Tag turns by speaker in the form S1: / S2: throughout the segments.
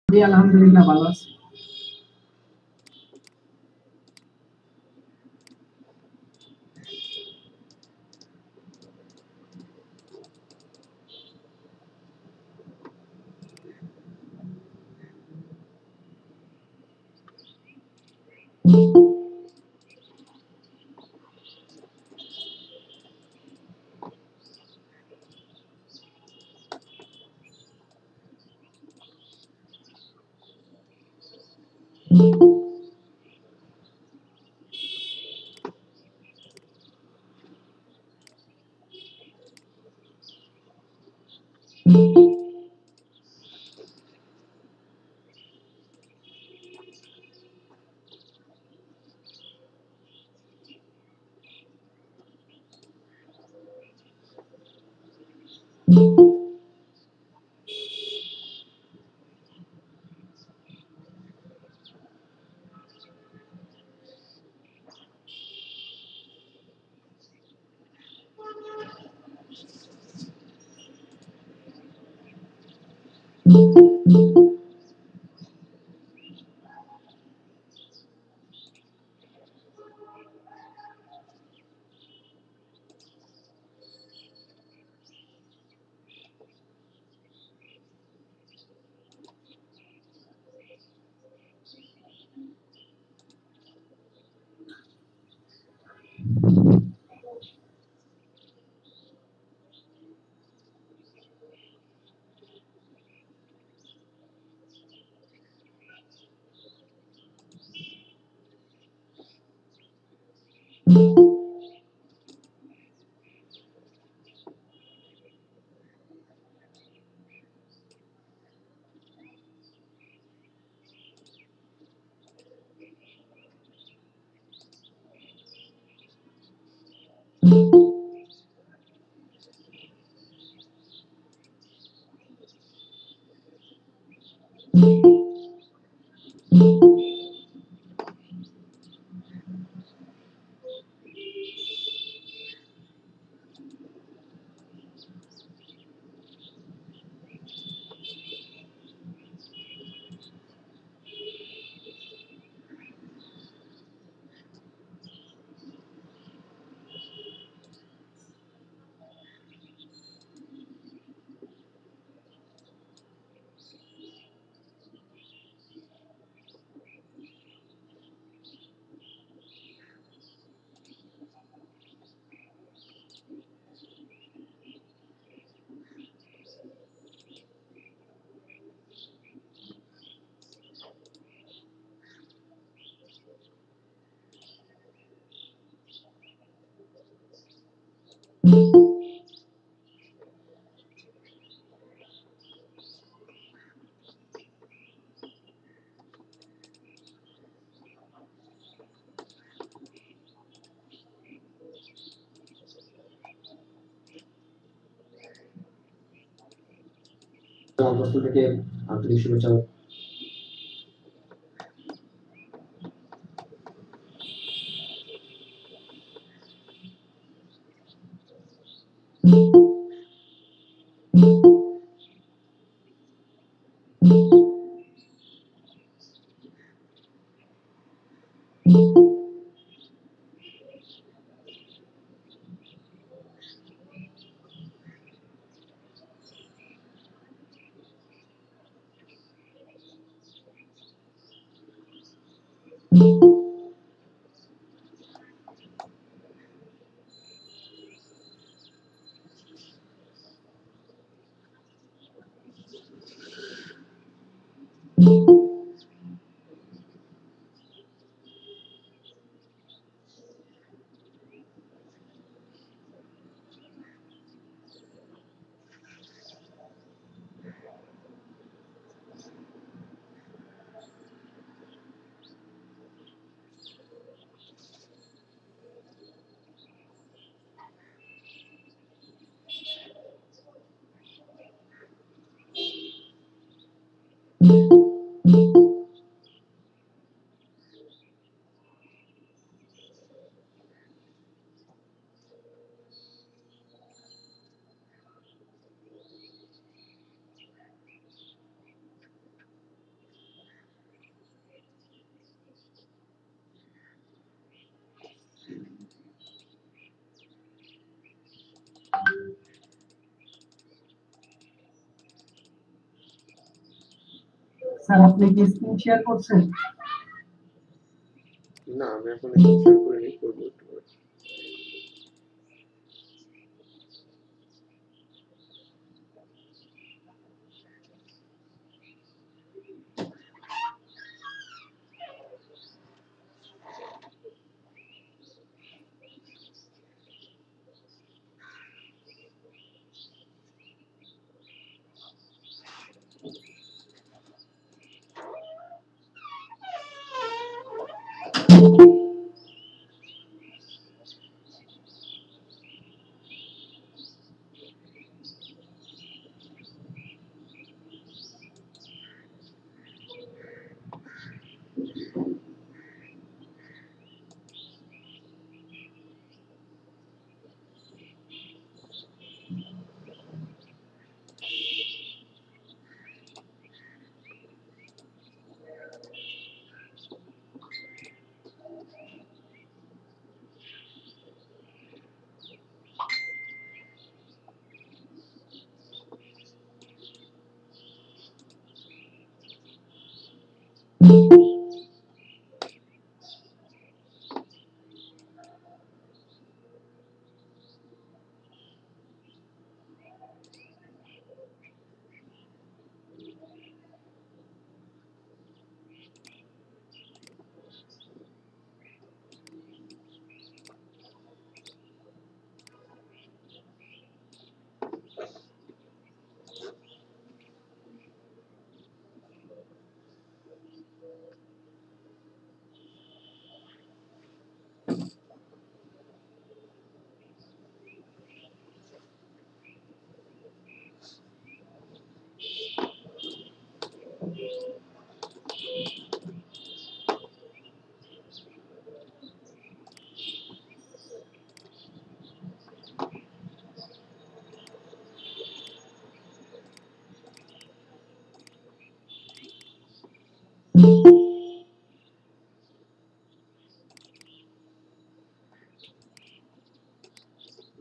S1: জি, আলহামদুলিল্লাহ ভালো আছি।
S2: আমার পক্ষ থেকে আন্তরিক শুভেচ্ছা।
S1: স্যার আপনি কি স্ক্রিন শেয়ার করছেন?
S2: না আমি এখন শেয়ার করিনি, করবো একটু পরে।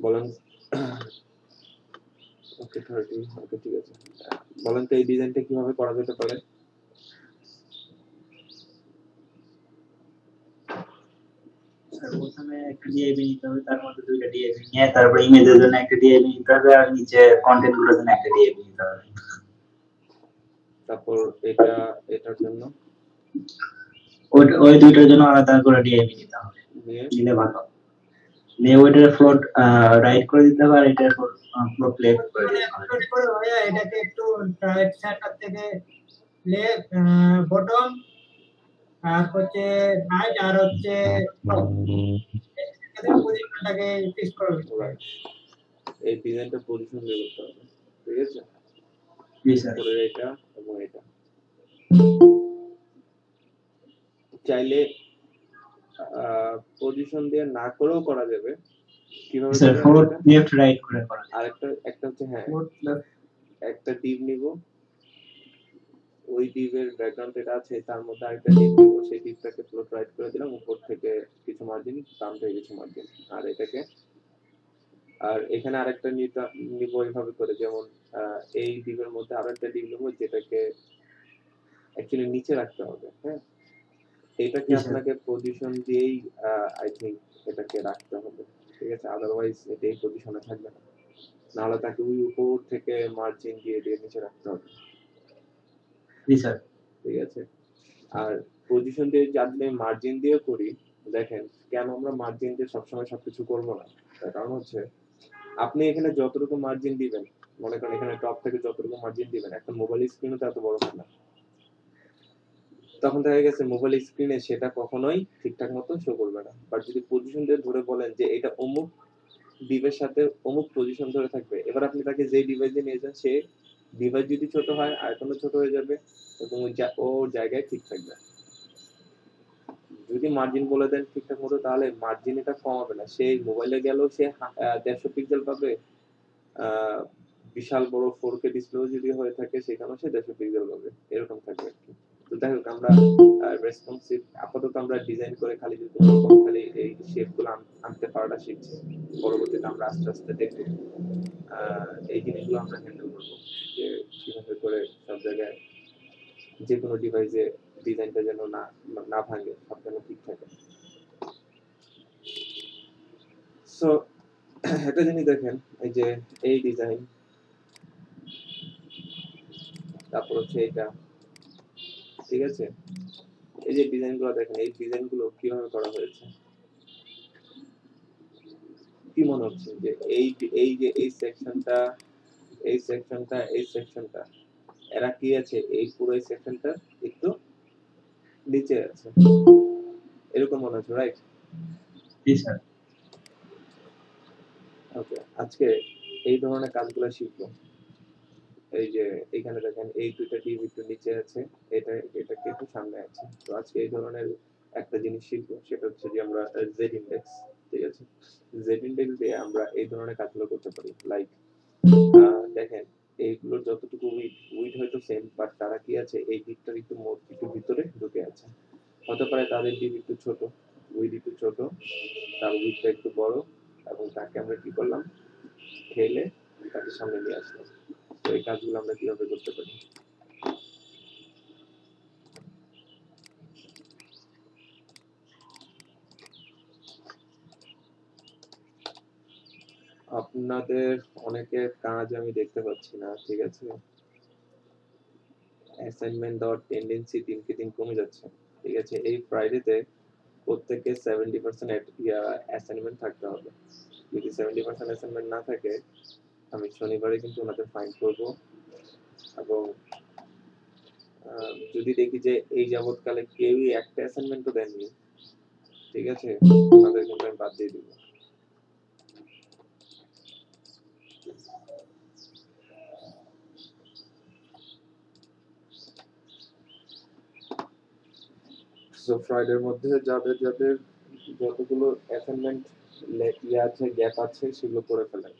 S2: বলেন। ওকে 30, ওকে ঠিক আছে। বলেন তো এই ডিজাইনটা কিভাবে করা যেতে পারে?
S3: প্রথমে একটা ডিআইবি নিতে হবে, তার মধ্যে দুইটা ডিআইবি নিয়ে তারপর ইমেজের জন্য একটা ডিআইবি নিতে হবে আর নিচে কন্টেন্ট গুলোর জন্য একটা ডিআইবি নিতে হবে।
S2: তারপর এটা এটার জন্য
S3: ওই দুইটার জন্য আলাদা করে ডিআইবি নিতে হবে, নিলে ভালো। নিয়ে ওইটার ফ্লোট রাইট করে দিতে হবে আর এটার ফ্লোট লেফট করে দিতে হবে।
S1: ভাইয়া এটাকে একটু রাইট সেন্টার থেকে লেফট বটম আর হচ্ছে রাইট আর হচ্ছে পজিশনটাকে ফিক্স করে
S2: রাইট। এই ডিজাইনটা পজিশন দিয়ে করতে হবে, ঠিক আছে?
S3: জি স্যার।
S2: পরে এটা এবং এটা চাইলে পজিশন দিয়ে না করেও করা যাবে। কিভাবে
S3: স্যার
S2: করবেন?
S3: ফ্লোট লেফট রাইট করে করা যাবে।
S2: আরেকটা একটা হচ্ছে হ্যাঁ,
S1: ফ্লোট লেফট
S2: একটা ডিভ নিব, ওই ডিভের ব্যাকগ্রাউন্ড যেটা আছে তার মধ্যে আরেকটা ডিভ নিব, সেই ডিভটাকে ফ্লোট রাইট করে দিলাম, উপর থেকে কিছু মার্জিন, ডান থেকে কিছু মার্জিন, আর এটাকে আর এখানে আরেকটা নিব এইভাবে করে, যেমন এই ডিভের মধ্যে আরো একটা ডিভ নেব যেটাকে অ্যাকচুয়ালি নিচে রাখতে হবে। হ্যাঁ, এটাকে আপনাকে পজিশন দিয়েই আই থিঙ্ক এটাকে রাখতে হবে, ঠিক আছে? আদারওয়াইজ এটা এই পজিশনে থাকবে না, নাহলে তাকে ওই উপর থেকে মার্জিন দিয়ে দিয়ে নিচে রাখতে হবে।
S3: জি স্যার।
S2: ঠিক আছে? আর পজিশন দিয়ে যদি মার্জিন দিয়ে করি, দেখেন কেন আমরা মার্জিন দিয়ে সবসময় সবকিছু করবো না, তার কারণ হচ্ছে আপনি এখানে যতটুকু মার্জিন দিবেন, মনে করেন এখানে টপ থেকে যতটুকু মার্জিন দিবেন, একটা মোবাইল স্ক্রিনও তো এত বড় হয় না, তখন দেখা গেছে মোবাইল স্ক্রিনে সেটা কখনোই ঠিকঠাক মতো শো করবে না। বাট যদি পজিশন দিয়ে ধরে বলেন যে এটা অমুক ডিভাইসের সাথে অমুক পজিশন ধরে থাকবে, এবার আপনি তাকে যে ডিভাইসে নিয়ে যান সে ডিভাইস যদি ছোট হয় আয়তনও ছোট হয়ে যাবে এবং ওর জায়গায় ঠিক থাকবে। যদি মার্জিন বলে দেন ঠিকঠাক মতো, তাহলে মার্জিন এটা কমাবে না, সেই মোবাইলে গেলেও সে 150 পিক্সেল পাবে, বিশাল বড় 4K ডিসপ্লে যদি হয়ে থাকে সেখানেও সে 150 পিক্সেল পাবে, এরকম থাকবে। তো যাই হোক, আমরা রেসপন্সিভ আপাতত আমরা ডিজাইন করে খালি যদি খালি এই শেপগুলো আনতে পারাটা শিখছি, পরবর্তীতে আমরা আস্তে আস্তে দেখব এই জিনিসগুলো আমরা হ্যান্ডেল করবো যে কিভাবে করে সব জায়গায় যে কোনো ডিভাইসে ডিজাইনটা যেন না ভাঙে, সব যেন ঠিক থাকে। সো একটা জিনিস দেখেন, এই যে এই ডিজাইন, তারপর হচ্ছে এটা, ঠিক আছে? এই যে ডিজাইনগুলো দেখেন, এই ডিজাইনগুলো কিভাবে করা হয়েছে? কি মনে হচ্ছে যে এই যে এই সেকশনটা, এই সেকশনটা, এই সেকশনটা, এরা কি আছে? এই পুরো সেকশনটা একটু নিচে আছে, এরকম মনে হচ্ছে, রাইট?
S3: জি স্যার।
S2: ওকে, আজকে এই ধরনের কাজগুলো শিখবো। এই যে এখানে দেখেন এই দুইটা ডিপ একটু নিচে আছে, এটা একটু সামনে আছে। তো আজকে এই ধরনের একটা জিনিস শিখবো, সেটা হচ্ছে যে আমরা জেড ইন্ডেক্স, ঠিক আছে? জেড ইন্ডেক্স দিয়ে আমরা এই ধরনের কাজগুলো করতে পারি। লাইক দেখেন, এইগুলোর যতটুকু উইড হয়তো সেম, বাট তারা কি আছে, এই দিকটার একটু ভিতরে ঢুকে আছে। হতে পারে তাদের ডিপ একটু ছোট, উইড একটু ছোট, তার উইডটা একটু বড়, এবং তাকে আমরা কি করলাম, ঠেলে তাকে সামনে নিয়ে আসলাম। তো এই কাজগুলো আমরা কিভাবে করতে পারি? আপনাদের অনেকের কাজ আমি দেখতে পাচ্ছি না, ঠিক আছে? অ্যাসাইনমেন্ট দেওয়ার টেন্ডেন্সি দিনকে দিন কমে যাচ্ছে, ঠিক আছে? এই ফ্রাইডেতে প্রত্যেকে 70% অ্যাসাইনমেন্ট থাকতে হবে। যদি 70% অ্যাসাইনমেন্ট না থাকে, আমি শনিবারে কিন্তু ওনাদের ফাইন করব। এবং যদি দেখি যে এই যাবৎকালে কেউই একটা অ্যাসাইনমেন্টও দেননি, ঠিক আছে, ওনাদের কিন্তু আমি বাদ দিয়ে দিব। সো ফ্রাইডের মধ্যে যাদের যাদের যতগুলো অ্যাসাইনমেন্ট আছে, গ্যাপ আছে, সেগুলো করে ফেলেন।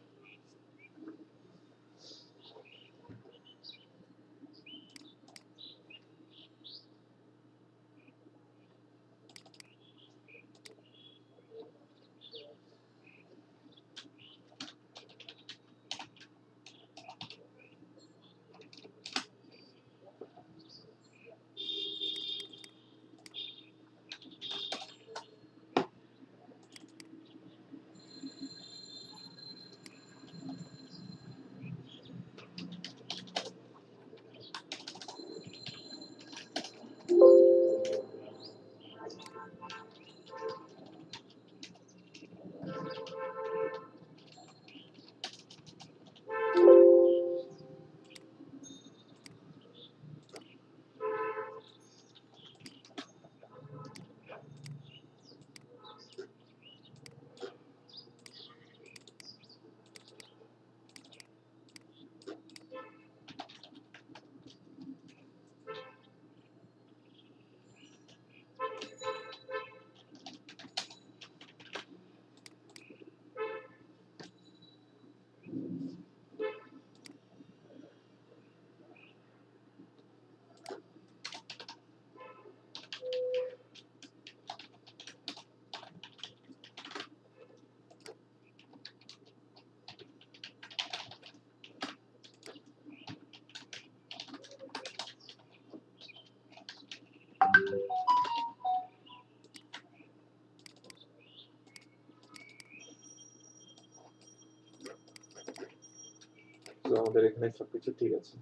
S2: তো আমাদের এখানে সবকিছু ঠিক আছে।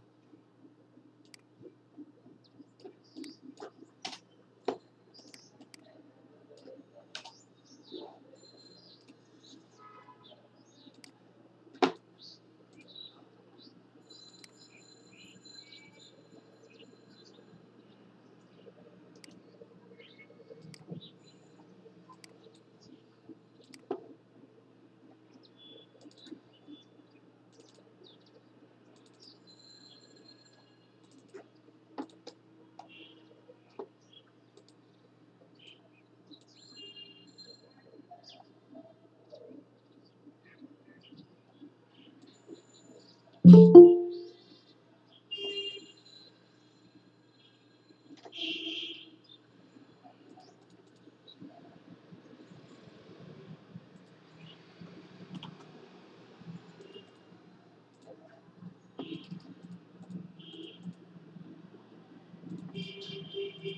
S2: সো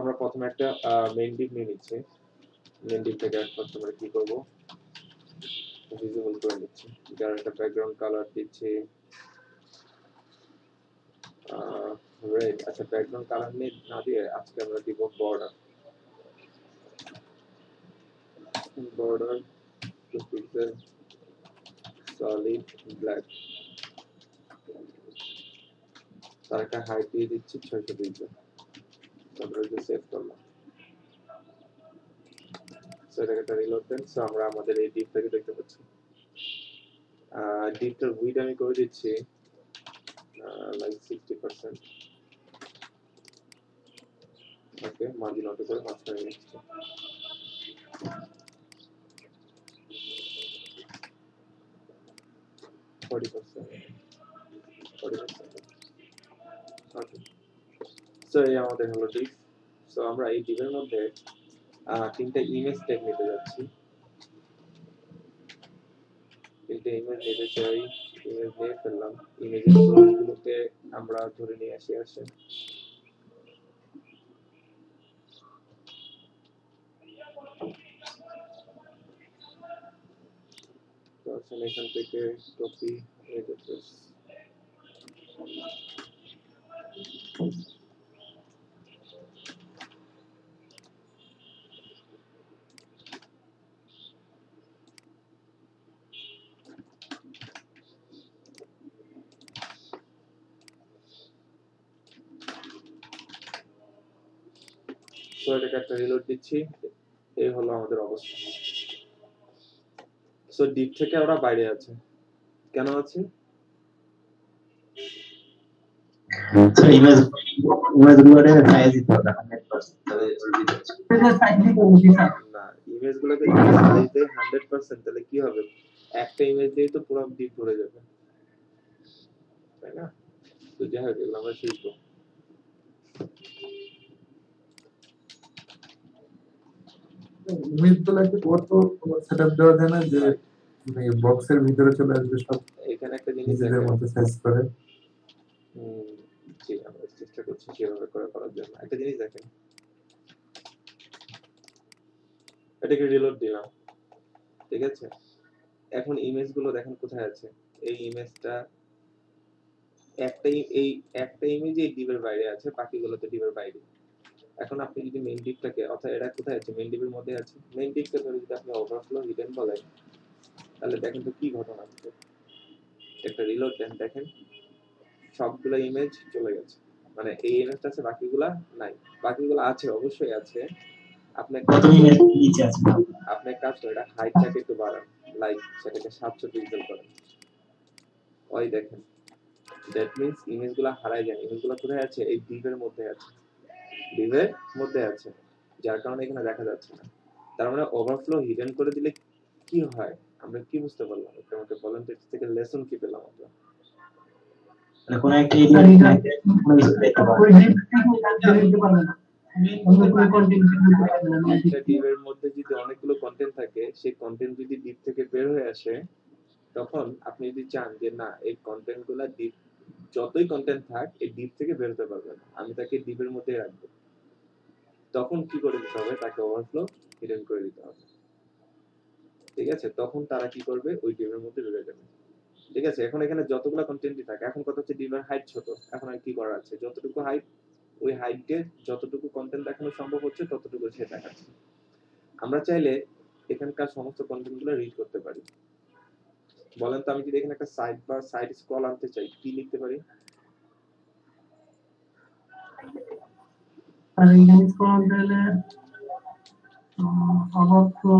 S2: আমরা প্রথমে একটা মেইন ডিপ নিয়ে নিচ্ছি। মেইন ডিপ থেকে ফার্স্ট আমরা কি করব, ভিজিবল করে নিচ্ছি। যার একটা ব্যাকগ্রাউন্ড কালার দিচ্ছি রেড। আচ্ছা, ব্যাকগ্রাউন্ড কালার না দিয়ে আজকে আমরা দিব border. Border 2 pixel solid black. তার একটা হাইট দিয়ে দিচ্ছি 600 পিক্সেল। তারপরে যে সেভ করলাম। সো এটাকে একটা রিলোড দেন। সো আমরা আমাদের এই ডিপটাকে দেখতে পাচ্ছি। ডিপটার উইড আমি করে দিচ্ছি লাইক 60%। ওকে, মার্জিন অটো করে মাঝখানে নিচ্ছি। সো এই আমাদের হলো ডিপ। সো আমরা এই ডিপের মধ্যে তিনটা ইমেজ ট্যাগ নিতে যাচ্ছি। তিনটা ইমেজ নিতে চাই। ইমেজ নিয়ে ফেললাম। ইমেজের সোর্সগুলোকে আমরা ধরে নিয়ে আসি। তো এখান থেকে কপি এডিটরস। সো এটাকে একটা রিলোড দিচ্ছি। এই হলো আমাদের অবস্থা। সো ডিপ থেকে ওরা বাইরে আছে। কেন আছে?
S3: স্যার ইমেজগুলোরে সাইজ দিতে হবে 100% তবে ওর ভিতরে
S2: না, ইমেজগুলোকে যদি সাইজ দেই 100% তাহলে কি হবে? একটা ইমেজ দিয়ে তো পুরো ডিপ ভরে যাবে, তাই না? তো যাই হোক, এগুলো আমরা শিখবো।
S4: ইমেজগুলোকে কত সেটআপ দেওয়া যায় না যে বক্সের ভিতরে চলে আসবে সব
S2: এখানে একটা জিনিস
S4: নিজেদের
S2: দেখেন।
S4: মতো সাইজ করে।
S2: জি, আমরা চেষ্টা করছি সেভাবে করার জন্য। একটা জিনিস দেখেন, এটাকে রিলোড দিলাম, ঠিক আছে? এখন ইমেজগুলো দেখেন কোথায় আছে। এই ইমেজটা এই একটা ইমেজ এই ডিপের বাইরে আছে, বাকিগুলো তো ডিপের বাইরে। এখন আপনি যদি মেইন ডিপটাকে, অর্থাৎ এটা কোথায় আছে? মেইন ডিপের মধ্যে আছে। মেইন ডিপকে ধরে যদি আপনি ওভারফ্লো হিডেন বলেন, তাহলে দেখেন তো কি ঘটনা হচ্ছে। একটা রিলোড দেন, দেখেন সবগুলো ইমেজ চলে গেছে। মানে এই ইমেজটা আছে, বাকিগুলা নাই। বাকিগুলো আছে, অবশ্যই আছে। আপনি
S3: কত ইমেজ নিচে আছে
S2: আপনি কাজ করেন, এটা হাইটটাকে একটু বাড়ান, লাইক সেটাকে 700 পিক্সেল করেন। ওই দেখেন, দ্যাট মিন্স ইমেজগুলো হারায় যায়। ইমেজগুলো কোথায় আছে? এই ডিপের মধ্যে আছে। ডিপের মধ্যে আছে, যার কারণে এখানে দেখা যাচ্ছে না। তার মানে ওভারফ্লো হিডেন করে দিলে কি হয়? আমরা কি বুঝতে পারলাম? এটা আমাকে বলেন তো, থেকে লেসন কি পেলাম আমরা?
S3: কোন একটা এরিয়া কোনো কিছু দেখতে পারবে না।
S2: একটা ডিপের মধ্যে যদি অনেকগুলো কন্টেন্ট থাকে, সেই কন্টেন্ট যদি ডিপ থেকে বের হয়ে আসে, তখন আপনি যদি চান যে না, এই কন্টেন্টগুলো ডিপ, যতই কন্টেন্ট থাক এই ডিপ থেকে বের হতে পারবে না, আমি তাকে ডিপের মধ্যে রাখবো, তখন কি করে দিতে হবে? তাকে ওভারফ্লো হিডেন করে দিতে হবে, ঠিক আছে? তখন তারা কি করবে? ওই ডিপের মধ্যে ঢুকে যাবে, ঠিক আছে? এখন এখানে যতগুলো কন্টেন্টই থাকে, এখন কথা হচ্ছে ডিপের হাইট ছোট, এখন আর কি করার আছে? যতটুকু হাইট, ওই হাইটে যতটুকু কন্টেন্ট দেখানো সম্ভব হচ্ছে ততটুকু সে দেখাচ্ছে। আমরা চাইলে এখানকার সমস্ত কন্টেন্টগুলো রিড করতে পারি। বলেন তো, আমি যদি এখানে একটা সাইড বা সাইড স্ক্রল আনতে চাই, কি লিখতে পারি?
S5: আর এখানে স্ক্রল দিলে ওভারফ্লো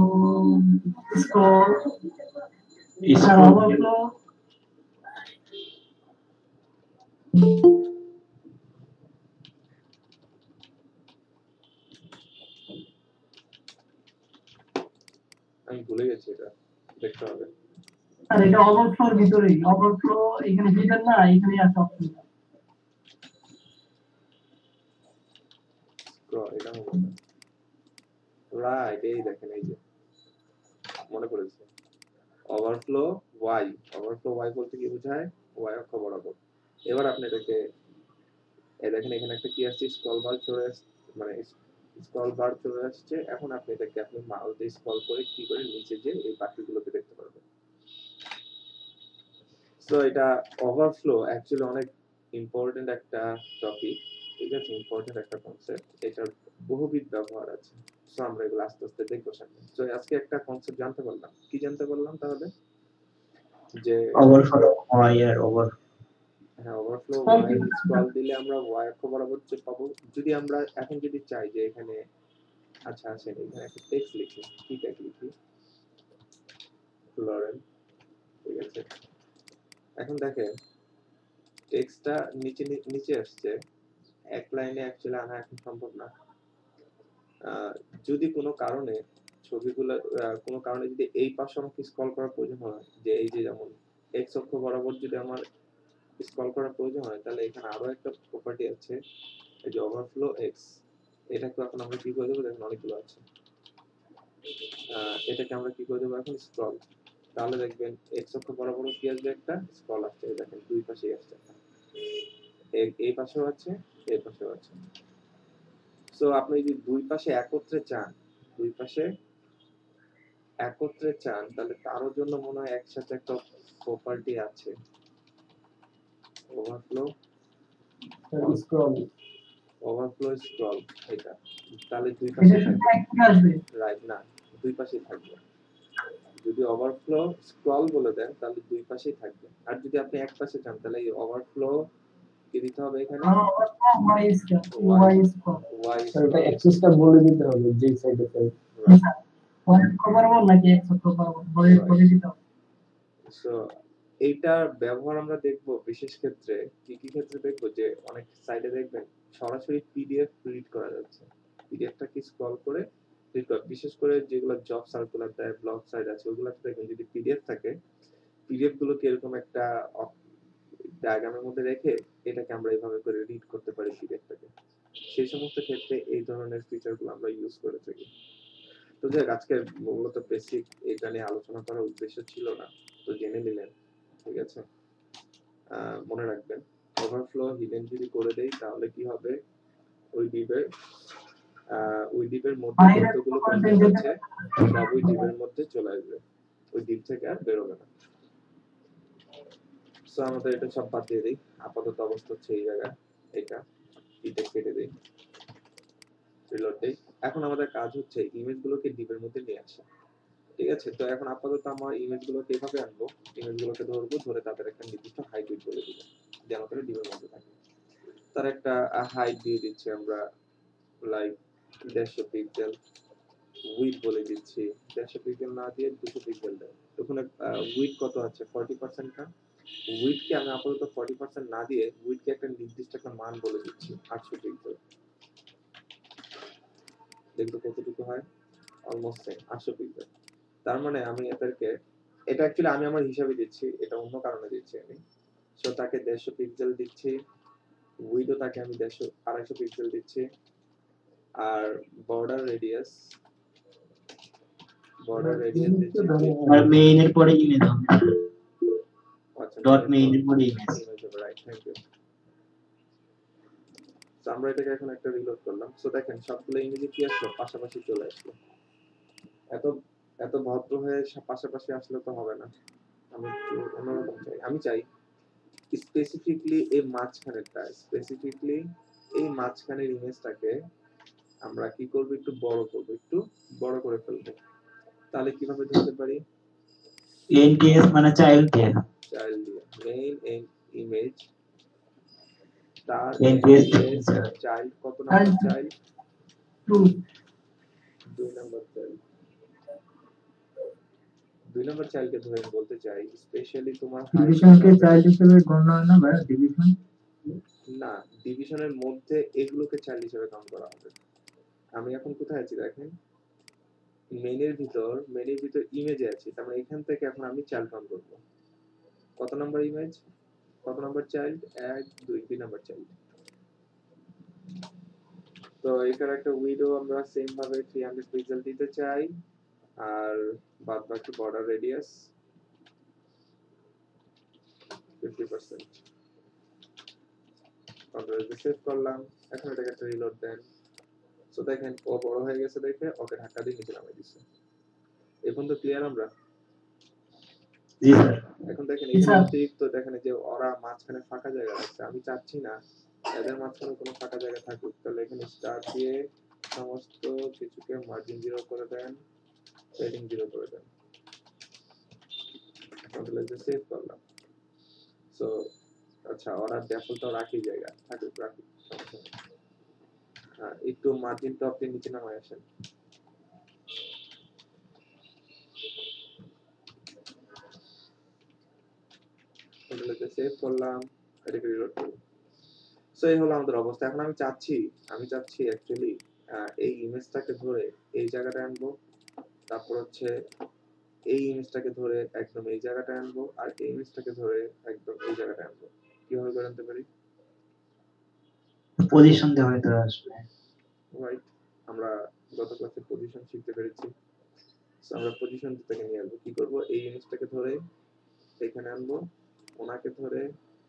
S5: স্ক্রল ওভারফ্লো
S2: আমি ভুলে গেছি, এটা দেখতে হবে।
S5: আর এটা ওভারফ্লোর ভিতরেই, ওভারফ্লো এখানে ভিতর না, এখানে আছে অপশন।
S2: এটা হবে রাইট, এই দেখেন এই যে মনে পড়েছে ওভারফ্লো ওয়াই। ওভারফ্লো ওয়াই বলতে কি বোঝায়? ওয়াই অক্ষ বরাবর। এবার আপনি এটাকে এই দেখেন এখানে একটা কি আসছে, স্ক্রল বার চলে আসছে, মানে স্ক্রল বার চলে আসছে। এখন আপনি এটাকে আপনি মাউস দিয়ে স্ক্রল করে কি করে নিচে যে এই বাকিগুলোকে দেখতে পারবেন। সো এটা ওভারফ্লো অ্যাকচুয়ালি অনেক ইম্পর্টেন্ট একটা টপিক, ঠিক আছে, ইম্পর্টেন্ট একটা কনসেপ্ট। এটার বহুবিধ ব্যবহার আছে। সো আমরা এগুলো আস্তে আস্তে দেখবো সামনে। সো আজকে একটা কনসেপ্ট জানতে পারলাম। কি জানতে পারলাম তাহলে? যে
S3: ওভারফ্লো হয় আর ওভার
S2: হ্যাঁ, ওভারফ্লো ওয়াই স্ক্রল দিলে আমরা ওয়াই অক্ষ বরাবর যে পাবো। যদি আমরা এখন যদি চাই যে এখানে আচ্ছা আসেন এখানে একটা টেক্সট লিখি, কি টেক্সট লিখি? লরেন, ঠিক আছে। এখন দেখেন টেক্সটটা নিচে নিচে আসছে, এক লাইনে অ্যাকচুয়ালি আনা এখন সম্ভব না। যদি কোনো কারণে ছবিগুলো কোনো কারণে যদি এই পাশে আমাকে স্ক্রল করার প্রয়োজন হয়, যে এই যে যেমন এক্স অক্ষ বরাবর যদি আমার স্ক্রল করার প্রয়োজন হয়, তাহলে এখানে আরো একটা প্রপার্টি আছে, এই যে ওভারফ্লো এক্স। এটাকে এখন আমরা কি করে দেবো? দেখেন অনেকগুলো আছে। এটাকে আমরা কি করে দেবো এখন? স্ক্রল। তাহলে দেখবেন এক্স অক্ষ বরাবর কি আসবে? একটা স্ক্রল আসছে, দেখেন দুই পাশেই আসছে, এই পাশেও আছে, এই পাশেও আছে। সো আপনি যদি দুই পাশে একত্রে চান, দুই পাশে একত্রে চান, তাহলে তারও জন্য মনে হয় একসাথে একটা প্রপার্টি আছে, ওভারফ্লো
S4: স্ক্রল।
S2: Overflow scroll. এটা তাহলে দুই
S5: এটা
S2: পাশে
S5: শুধু
S2: থাকবে,
S5: একদিকে আসবে।
S2: রাইট? না, দুই পাশেই থাকবে। যদি ওভারফ্লো স্ক্রল বলে দেন তাহলে দুই পাশেই থাকবে। আর যদি আপনি এক পাশে চান তাহলে এই ওভারফ্লো কি দিতে হবে এখানে?
S5: Overflow Y square.
S2: ওয়াই
S4: আর এটা অ্যাক্সেসটা বলে দিতে হবে যে সাইডে চাই।
S5: ওয়াই বরাবর নাকি এক্স অক্ষ বরাবর বলে দিতে হবে।
S2: সো এইটার ব্যবহার আমরা দেখব বিশেষ ক্ষেত্রে। কি কি ক্ষেত্রে দেখব? যে অনেক সাইডে দেখবেন সরাসরি পিডিএফ রিড করা যাচ্ছে, পিডিএফটা কি স্ক্রল করে রিড করা, বিশেষ করে যেগুলো জব সার্কুলার দেয়, ব্লগ সাইট আছে, ওগুলোতে দেখবেন যদি পিডিএফ থাকে, পিডিএফ গুলোকে এরকম একটা ডায়াগ্রামের মধ্যে রেখে এটাকে আমরা এইভাবে করে রিড করতে পারি পিডিএফটাকে। সেই সমস্ত ক্ষেত্রে এই ধরনের ফিচারগুলো আমরা ইউজ করে থাকি। তো যাই হোক, আজকে মূলত বেসিক এটা নিয়ে আলোচনা করার উদ্দেশ্য ছিল না, তো জেনে নিলেন, ঠিক আছে। মনে রাখবেন ওভারফ্লো হিডেন যদি করে দেই তাহলে কি হবে? ওই ডিপের মধ্যে যতগুলো কন্টেন্ট আছে সব ওই ডিপের মধ্যে চলে আসবে, ওই ডিপ থেকে আর বেরোবে না। সো আমাদের এটা সব বাদ দিয়ে দিই, আপাতত অবস্থা হচ্ছে এই জায়গা, এটা এটা কেটে দিই, রিলোড দিই। এখন আমাদের কাজ হচ্ছে ইমেজগুলোকে ডিপের মধ্যে নিয়ে আসা, ঠিক আছে। তো এখন আপাতত আমার ইমেজগুলোকে এভাবে আনবো, ইমেজগুলোকে ধরবো, ধরে তাদের একটা নির্দিষ্ট হাইট উইডথ বলে দিব, যেন করে ডিপের মধ্যে থাকে। তার একটা হাইট দিয়ে দিচ্ছি আমরা, লাইক 150 পিক্সেল, উইডথ বলে দিচ্ছি 150 পিক্সেল না দিয়ে 200 পিক্সেল দেয়। ওখানে উইডথ কত আছে? 40% না, উইডথকে আমি আপাতত 40% না দিয়ে উইডথকে একটা নির্দিষ্ট একটা মান বলে দিচ্ছি 800 পিক্সেল। দেখবো কতটুকু হয়, অলমোস্ট সেম 800 পিক্সেল। তার মানে আমি এদেরকে, এটা অ্যাকচুয়ালি আমি আমার হিসাবে দিচ্ছি, এটা অন্য কারণে দিচ্ছি আমি। সো তাকে 150 পিক্সেল দিচ্ছি, উইডও তাকে আমি 250 পিক্সেল দিচ্ছি, আর বর্ডার রেডিয়াস দিচ্ছি।
S3: আর মেইনের পরে ইমেজ হবে,
S2: আচ্ছা,
S3: ডট মেইনের পরে image.
S2: Right, thank you. So আমরা এটাকে এখন একটা রিলোড করলাম। সো দেখেন সবগুলো ইমেজে কি আসলো? পাশাপাশি চলে আসলো। এত এত ভদ্র হয়ে পাশাপাশি আসলে তো হবে না, আমি একটু অন্যরকম চাই। আমি চাই স্পেসিফিকলি এই মাঝখানের ইমেজটাকে আমরা কি করব? একটু বড় করব, একটু বড় করে ফেলবো। তাহলে কিভাবে ধরতে পারি?
S3: এনটিএস মানে চাইল্ড দিয়ে,
S2: চাইল্ড দিয়ে, মেইন ইমেজ তার
S3: এনটিএস
S2: চাইল্ড কত number? Child 2 number child. 2 number চাইল্ডকে ধরে আমি বলতে চাই স্পেশালি তোমার
S4: ডিভিশনকে চাইল্ড হিসেবে গণ্য হয় না ভাই? ডিভিশন
S2: না, ডিভিশনের মধ্যে এগুলোকে চাইল্ড হিসেবে কাউন্ট করা হবে। আমি এখন কোথায় আছি দেখেন, মেনের ভিতর ইমেজে আছে, তার মানে এখান থেকে এখন আমি চাইল্ড কাউন্ট করবো। কত নাম্বার ইমেজ, কত নাম্বার চাইল্ড? 1 2 2 number child. তো এখানে একটা উইডো আমরা সেম ভাবে 300 পিক্সেল দিতে চাই, আর বাদ বাকি বর্ডার রেডিয়াস 50%। কন্ট্রোল সেভ করলাম, এখন এটাকে একটা রিলোড দেন। সো দেখেন ও বড় হয়ে গেছে দেখে ওকে ধাক্কা দিয়ে নিচে নামিয়ে দিচ্ছে। এখন তো ক্লিয়ার আমরা?
S3: জি স্যার।
S2: এখন দেখেন
S5: জি,
S2: এখানে
S5: স্যার।
S2: অতিরিক্ত দেখেন যে ওরা মাঝখানে ফাঁকা জায়গা রাখছে, আমি চাচ্ছি না এদের মাঝখানে কোনো ফাঁকা জায়গা থাকুক। তাহলে এখানে স্টার দিয়ে সমস্ত কিছুকে মার্জিন 0 করে দেন, পেডিং 0 করে দেন। কন্ট্রোল সেভ করলাম। সো আচ্ছা, ওরা ডেফল্টটা রাখি জায়গা থাকুক, রাখি, সমস্যা নেই। হ্যাঁ, একটু মার্জিনটা আপনি নিচে নামায় আসেন। কন্ট্রোল সেভ করলাম, এটাকে রিলোড করব। সো এই হলো আমাদের অবস্থা। এখন আমি চাচ্ছি অ্যাকচুয়ালি এই ইমেজটাকে ধরে এই জায়গাটা আনবো, তারপর হচ্ছে এই ইমেজটাকে ধরে একদম এই জায়গাটা আনবো, আর এই ইমেজটাকে ধরে একদম এই জায়গাটা আনবো। কিভাবে করে আনতে পারি?
S3: পজিশন দিয়ে হয়তো আসবে।
S2: রাইট, আমরা গত ক্লাসে পজিশন শিখতে পেরেছি। সো আমরা পজিশন থেকে নিয়ে আসবো। কি করব? এই ইমেজটাকে ধরে এখানে আনবো, ওনাকে ধরে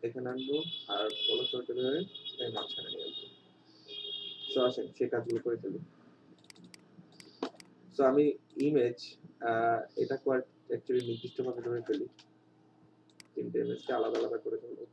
S2: এখানে আনবো, আর কলসটাকে ধরে এই মাঝখানে নিয়ে আসবো। সো আসেন সেই কাজগুলো করে ফেলি। সো আমি ইমেজ এটা অ্যাকচুয়ালি নির্দিষ্টভাবে ধরে ফেলি, তিনটে ইমেজকে আলাদা আলাদা করে ফেলবো।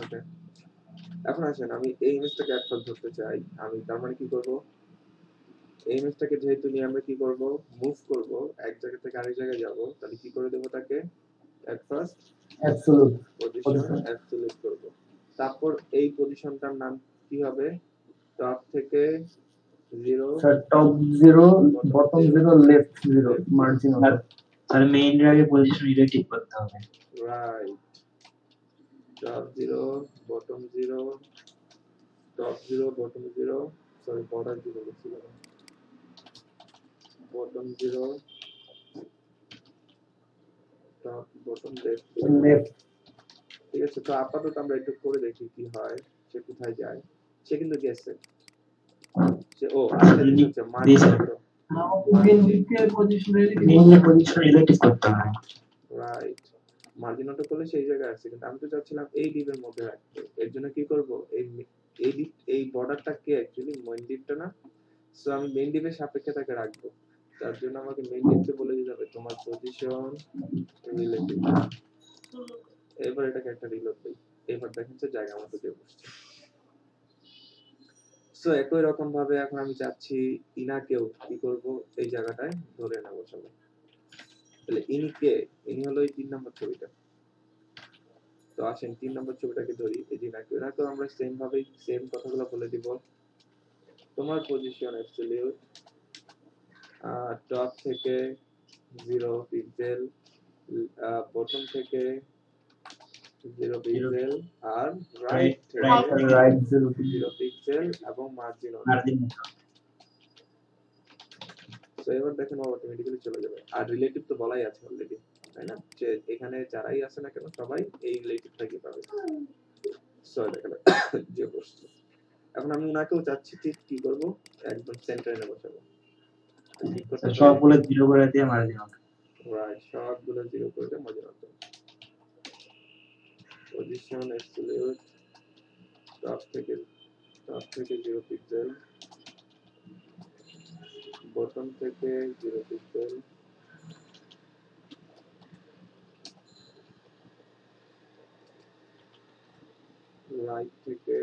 S2: ওকে, এখন আসেন আমি এই ইমেজটাকে একসাথে ধরতে চাই। আমি তার মানে কি করব? এই ইমেজটাকে যেহেতু নিয়ে আমরা কি করব? মুভ করব, এক জায়গা থেকে আরেক জায়গায় যাব, তাহলে কি করে দেব তাকে? At first
S5: absolute
S2: position absolute করব। তারপর এই পজিশনটার নাম কি হবে? টপ থেকে 0,
S5: sir top 0 bottom 0 left 0 margin
S3: আর আর মেইন এর আগে পজিশন রিলেটিভ করতে হবে।
S2: Right, top 0 bottom 0, top 0 bottom 0, sorry border 0 লিখছিলাম, bottom 0, top bottom left 0।
S5: Left.
S2: ঠিক আছে, তো আপাতত আমরা একটু করে দেখি কি হয়, সে কোথায় যায়। সে কিন্তু গেছে, সে ও আরেকটা জিনিস হচ্ছে মার্জিন অটো।
S5: মেইন দিকে পজিশন
S3: মেইন এর পজিশন রিলেটিভ করতে হবে।
S2: রাইট, মার্জিন অটো করলে সেই জায়গায় আসছে, কিন্তু আমি তো চাচ্ছিলাম এই ডিপের মধ্যে রাখতে। এর জন্য কি করব? এই ডিপ, এই বর্ডারটা কে অ্যাকচুয়ালি মেইন ডিপটা না। সো আমি মেইন ডিপের সাপেক্ষে তাকে রাখবো। তার জন্য আমাকে মেইন ডিপকে বলে দিতে হবে তোমার পজিশন রিলেটিভ। এবার এটাকে একটা রিলোড দেই। এবার দেখেন যে জায়গা মতো দিয়ে বসছে। সো একই রকম ভাবে এখন আমি চাচ্ছি ইনাকেও কি করব? এই জায়গাটায় ধরে এনে বসাবো। তাহলে ইনি কে? ইনি হলো এই 3 নম্বর ছবিটা। তো আসেন 3 নম্বর ছবিটাকে ধরি। এই যে ইনাকেও আমরা সেম ভাবে সেম কথাগুলো বলে দিব। তোমার পজিশন অ্যাবসলিউট, টপ থেকে 0 পিক্সেল, বটম থেকে 0 পিক্সেল, আর রাইট থেকে
S5: রাইট
S2: 0 পিক্সেল এবং মার্জিন অটো।
S3: মার্জিন
S2: তো এবার দেখেন ও অটোমেটিক্যালি চলে যাবে। আর রিলেটিভ তো বলাই আছে অলরেডি, তাই না? যে এখানে যারাই আছে না কেন সবাই এই রিলেটিভটাকে পাবে। সো দেখেন যে বসছে। এখন আমি উনাকেও চাচ্ছি ঠিক কি করব? একদম সেন্টারে এনে বসাবো। ঠিক করতে পারি?
S3: সবগুলো 0 করে দিয়ে মার্জিন হবে।
S2: রাইট, সবগুলো 0 করে দিয়ে margin auto. Position absolute, top থেকে 0 পিক্সেল, বটম থেকে 0 পিক্সেল, রাইট থেকে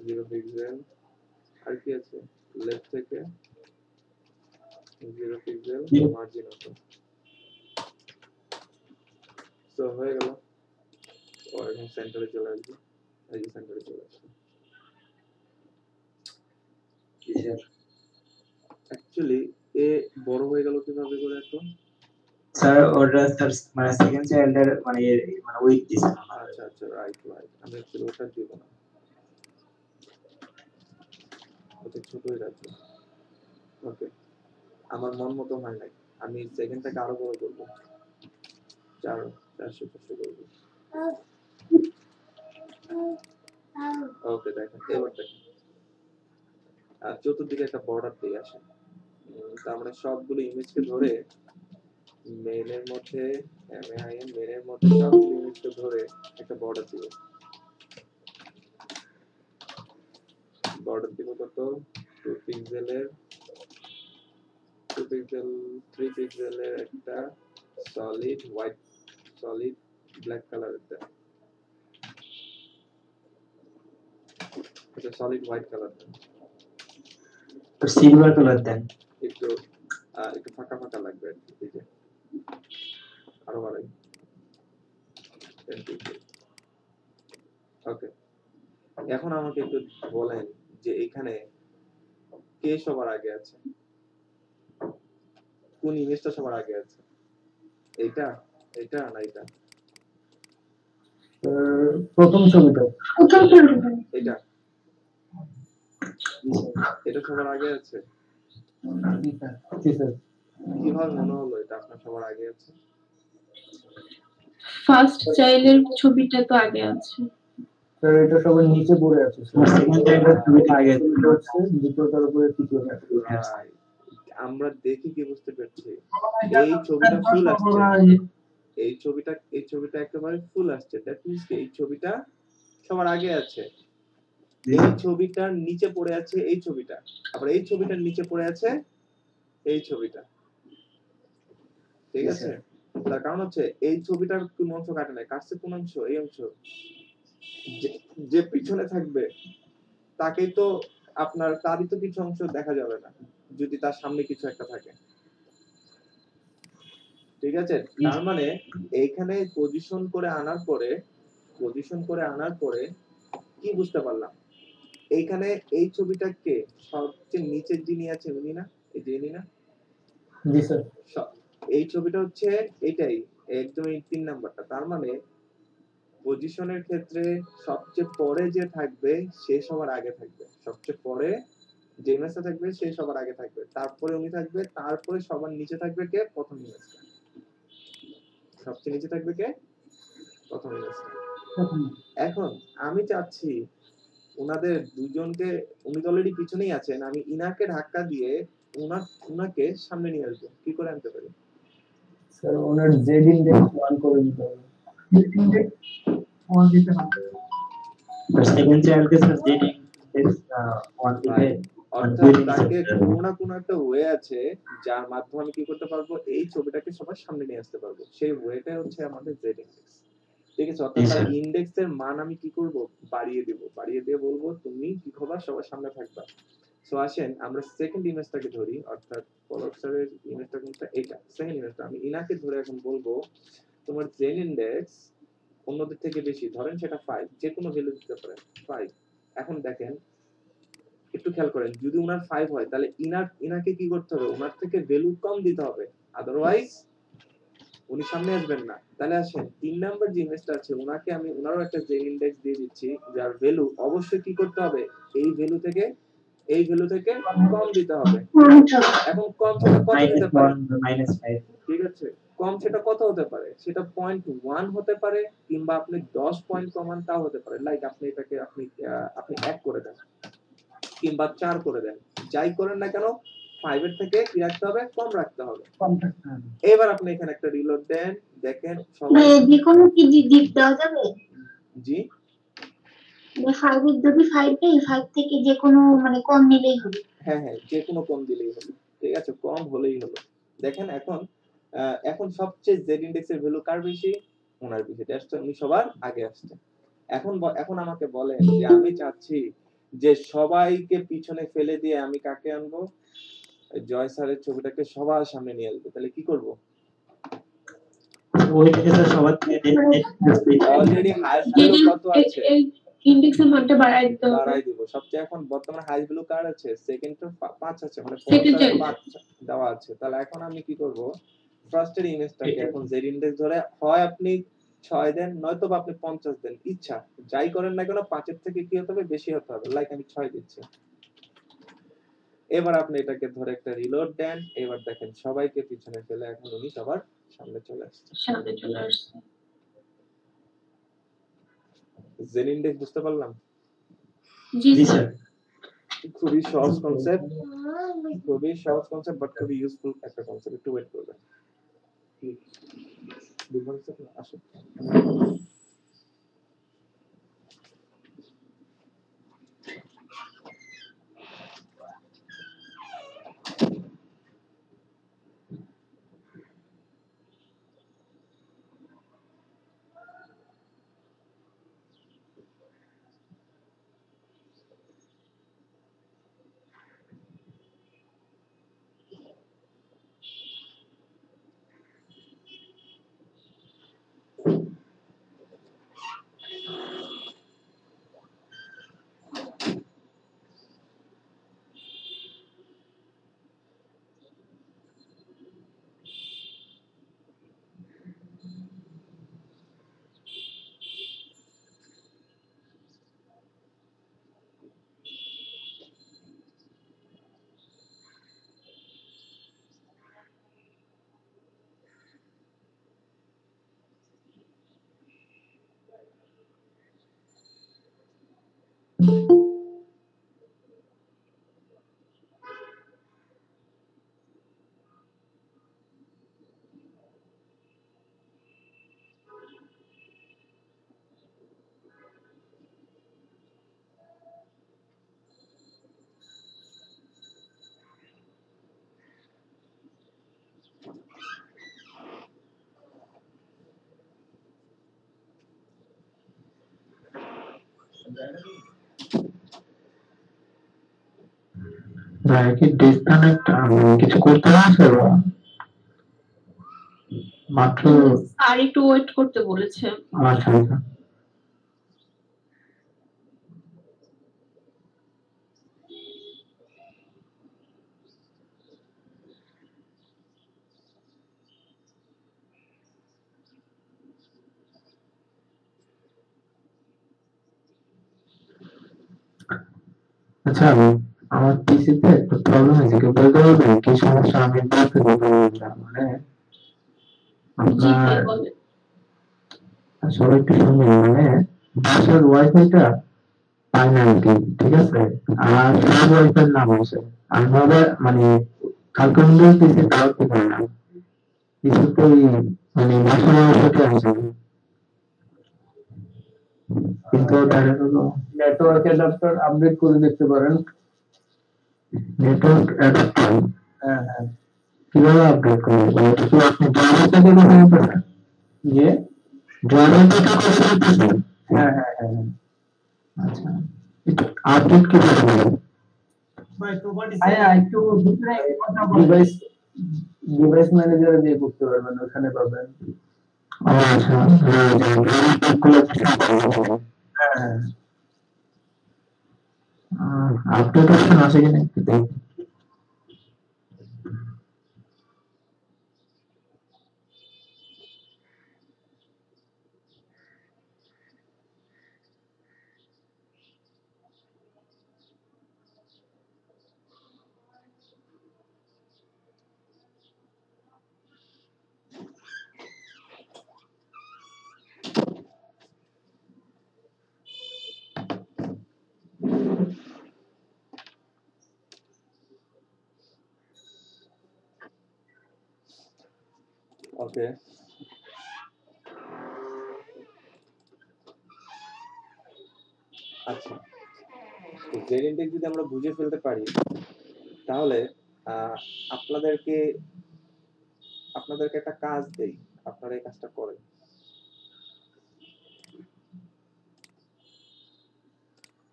S2: 0 পিক্সেল, আর কি আছে? লেফট থেকে 0 পিক্সেল, মার্জিন অটো। সো হয়ে গেল। ও এখন সেন্টারে চলে আসবে। এই যে সেন্টারে চলে আসবে।
S3: স্যার।
S2: অ্যাকচুয়ালি এ বড় হয়ে গেল কিভাবে করে এত?
S3: স্যার ওটা স্যার মানে সেকেন্ড চাইল্ডের মানে মানে উইক দিছে না।
S2: আচ্ছা আচ্ছা, রাইট রাইট, আমি অ্যাকচুয়ালি ওটা দিব না, ওটা ছোটই রাখবো। ওকে, আমার মন মতো হয় নাই, আমি সেকেন্ডটাকে আরো বড় করবো, 400 করবো। ওকে, দেখেন এবার দেখেন, আর চতুর্দিকে একটা বর্ডার দিয়ে আসে, তার মানে সবগুলো ইমেজকে ধরে মেইনের মধ্যে মেইনের মধ্যে সবগুলো ইমেজকে ধরে একটা বর্ডার দিব। বর্ডার দিব কত? 2 পিক্সেলের 3 পিক্সেলের একটা সলিড হোয়াইট, সলিড ব্ল্যাক কালারের দেন, এটা সলিড হোয়াইট কালার দেন,
S3: তো সিলভার কালার দেন।
S2: একটু একটু ফাঁকা ফাঁকা লাগবে আর কি, এই যে আরো বাড়াই। ওকে, এখন আমাকে একটু বলেন যে এখানে কে সবার আগে আছে, কোন ইমেজটা সবার আগে আছে, এইটা এটা না এটা?
S4: প্রথম ছবিটা
S2: এটা এটা সবার আগে আছে?
S4: জি স্যার।
S2: কিভাবে মনে হলো এটা আপনার সবার আগে আছে?
S6: ফার্স্ট চাইল্ডের ছবিটা তো আগে আছে।
S4: স্যার এটা সবার নিচে পড়ে আছে স্যার।
S3: সেকেন্ড চাইল্ডের ছবিটা আগে
S4: হচ্ছে দ্বিতীয়টার উপরে তৃতীয়টা।
S2: Right. আমরা দেখি কি বুঝতে পারছি, এই ছবিটা ফুল আসছে, এই ছবিটা একেবারে ফুল আসছে, দ্যাট মিন্স এই ছবিটা সবার আগে আছে, এই ছবিটার নিচে পড়ে আছে এই ছবিটা, আবার এই ছবিটার নিচে পড়ে আছে এই ছবিটা, ঠিক আছে? তার কারণ হচ্ছে এই ছবিটার কোন অংশ কাটে নাই, কাটছে কোন অংশ? এই অংশ। যে পিছনে থাকবে তাকেই তো আপনার, তারই তো কিছু অংশ দেখা যাবে না যদি তার সামনে কিছু একটা থাকে, ঠিক আছে? তার মানে এইখানে পজিশন করে আনার পরে কি বুঝতে পারলাম, এইখানে এই ছবিটাকে সবচেয়ে নিচের যিনি আছে উনি না, এই যে ইনি না?
S4: জি স্যার।
S2: এই ছবিটা হচ্ছে এইটাই, একদম এই 3 নাম্বারটা। তার মানে পজিশনের ক্ষেত্রে সবচেয়ে পরে যে থাকবে সে সবার আগে থাকবে, সবচেয়ে পরে যে ইমেজটা থাকবে সে সবার আগে থাকবে, তারপরে উনি থাকবে, তারপরে সবার নিচে থাকবে কে? প্রথম ইমেজটা। সবচেয়ে নিচে থাকবে কে? প্রথম ইমেজটা। এখন আমি চাচ্ছি উনাদের দুজনকে, উনি তো অলরেডি পিছনেই আছেন, আমি ইনাকে ধাক্কা দিয়ে উনাকে সামনে নিয়ে আসবো, কি করে আনতে পারি?
S4: স্যার ওনার জেড ইনডেক্স 1 করে দিতে হবে। ইনডেক্স 1 দিতে হবে।
S3: সেকেন্ড চাইল্ডকে স্যার জেড ইনডেক্স 1 দিলে
S2: অর্থাৎ তাকে কোনো না কোনো একটা ওয়ে আছে যার মাধ্যমে আমি কি করতে পারবো, এই ছবিটাকে সবার সামনে নিয়ে আসতে পারবো, সেই ওয়েটা হচ্ছে আমাদের জেড ইনডেক্স, ঠিক আছে? অর্থাৎ তার ইনডেক্সের মান আমি কি করব, বাড়িয়ে দিয়ে বলবো তুমি কি খবর, সবার সামনে থাকবা। সো আসেন আমরা সেকেন্ড ইমেজটাকে ধরি, অর্থাৎ পলক্সারের ইমেজটা কোনটা? এটা সেকেন্ড ইমেজটা। আমি ইনাকে ধরে এখন বলবো তোমার জেড ইনডেক্স অন্যদের থেকে বেশি, ধরেন সেটা 5, যে কোনো ভ্যালু দিতে পারেন 5। এখন দেখেন একটু খেয়াল করেন, যদি উনার 5 হয় তাহলে ইনাকে কি করতে হবে, উনার থেকে ভ্যালু কম দিতে হবে, আদারওয়াইজ উনি সামনে আসবেন না। তাহলে আসেন 3 নাম্বার যে ইমেজটা আছে উনাকে আমি উনারও একটা জে ইনডেক্স দিয়ে দিচ্ছি, যার ভ্যালু অবশ্যই কি করতে হবে, এই ভ্যালু থেকে কম দিতে হবে। এখন কম সেটা কত দিতে পারে?
S3: -5।
S2: ঠিক আছে, কম সেটা কত হতে পারে? সেটা 0.1 হতে পারে, কিংবা আপনি 10 পয়েন্ট কমান তাও হতে পারে। লাইক আপনি এটাকে আপনি 1 করে দেন, কিংবা 4 করে দেন, যাই করেন না কেন 5 এর থেকে কি রাখতে হবে, কম রাখতে হবে। এবার আপনি এখানে একটা রিলোড দেন, দেখেন সবাই
S7: যে কোনো কি দিক দেওয়া যাবে?
S2: জি
S7: 5 এর যদি 5 দেই, 5 থেকে যে কোনো মানে কম নিলেই হবে।
S2: হ্যাঁ হ্যাঁ, যে কোনো কম দিলেই হলো, ঠিক আছে? কম হলেই হলো। দেখেন এখন সবচেয়ে জেড ইনডেক্সের ভ্যালু কার বেশি? ওনার বেশি, দ্যাটস উনি সবার আগে আসছে। এখন আমাকে বলেন যে আমি চাচ্ছি যে সবাইকে পিছনে ফেলে দিয়ে আমি কাকে আনবো, জয় স্যারের ছবিটাকে সবার সামনে নিয়ে আসবো, তাহলে কি করব?
S3: ওইটাকে স্যার সবার থেকে
S2: অলরেডি হাইয়েস্ট ভ্যালু কত আছে?
S6: ইন্ডেক্সের মানটা বাড়ায় দিতে হবে।
S2: বাড়াই দিব। সবচেয়ে এখন বর্তমানে হাই ভ্যালু কার আছে? সেকেন্ডের 5 আছে, মানে
S6: সেকেন্ড
S2: 5 দেওয়া আছে। তাহলে এখন আমি কি করব? ফার্স্ট এর ইমেজটাকে এখন জেড ইন্ডেক্স ধরে হয় আপনি 6 দেন, নয়তো বা আপনি 50 দেন, ইচ্ছা যাই করেন না কেন 5 এর থেকে কি হতে হবে? বেশি হতে হবে। লাইক আমি 6 দিচ্ছি। এবার আপনি এটাকে ধরে একটা রিলোড দেন। এবার দেখেন সবাইকে পিছনে ফেলে এখন উনি সবার সামনে চলে আসছে।
S6: সামনে চলে আসছে।
S2: জেড ইন্ডেক্স বুঝতে পারলাম?
S6: জি
S3: জি
S6: স্যার।
S3: স্যার।
S2: খুবই সহজ কনসেপ্ট, বাট খুবই ইউজফুল একটা কনসেপ্ট। একটু ওয়েট করবেন। আসো।
S8: ভাই কি ডিসকানেক্ট কিছু করতে না স্যার মাত্র
S6: আর একটু ওয়েট করতে বলেছে।
S8: আচ্ছা আচ্ছা আচ্ছা আমার পিসিতে একটা প্রবলেম আছে, কেউ বলতে পারবেন কি সমস্যা? আমি বলতে পারবো না, মানে
S6: জি ভাই
S8: আপনার
S6: বলেন।
S8: সবাই একটু শুনবেন, মানে বাসার ওয়াইফাইটা পাই না আর কি, ঠিক আছে? আর সব ওয়াইফাই নাম আছে, আর মোবাইল মানে কালকে উইন্ডোজ দিয়েছে তাও কি পারে না, কিছু তো মানে বাসার ওয়াইফাইটা আছে কিন্তু দেখা গেল
S4: নেটওয়ার্ক অ্যাডাপ্টার আপডেট করে দেখতে পারেন।
S8: নেটওয়ার্ক অ্যাডাপ্টার
S4: হ্যাঁ হ্যাঁ।
S8: কিভাবে আপডেট করবো? মানে এটা কি আপনি ড্রাইভার থেকে করে পারেন?
S4: যে
S8: ড্রাইভার থেকে করে পারতেছেন?
S4: হ্যাঁ হ্যাঁ হ্যাঁ হ্যাঁ।
S8: আচ্ছা, এটা আপডেট কিভাবে করবো?
S1: ভাই 247
S5: ভাইয়া একটু ভিতরে কথা বলবেন।
S4: ডিভাইস ডিভাইস ম্যানেজারে দিয়ে করতে পারবেন, ওখানে পাবেন।
S8: ও আচ্ছা, হ্যাঁ ড্রাইভার গুলো
S4: হ্যাঁ হ্যাঁ।
S8: আপডেট অপশন আছে কিনা একটু দেখুন।
S2: ওকে, আচ্ছা, তো জেড ইন্ডেক্স যদি আমরা বুঝে ফেলতে পারি তাহলে আহ, আপনাদেরকে আপনাদেরকে একটা কাজ দেই, আপনারা এই কাজটা করেন।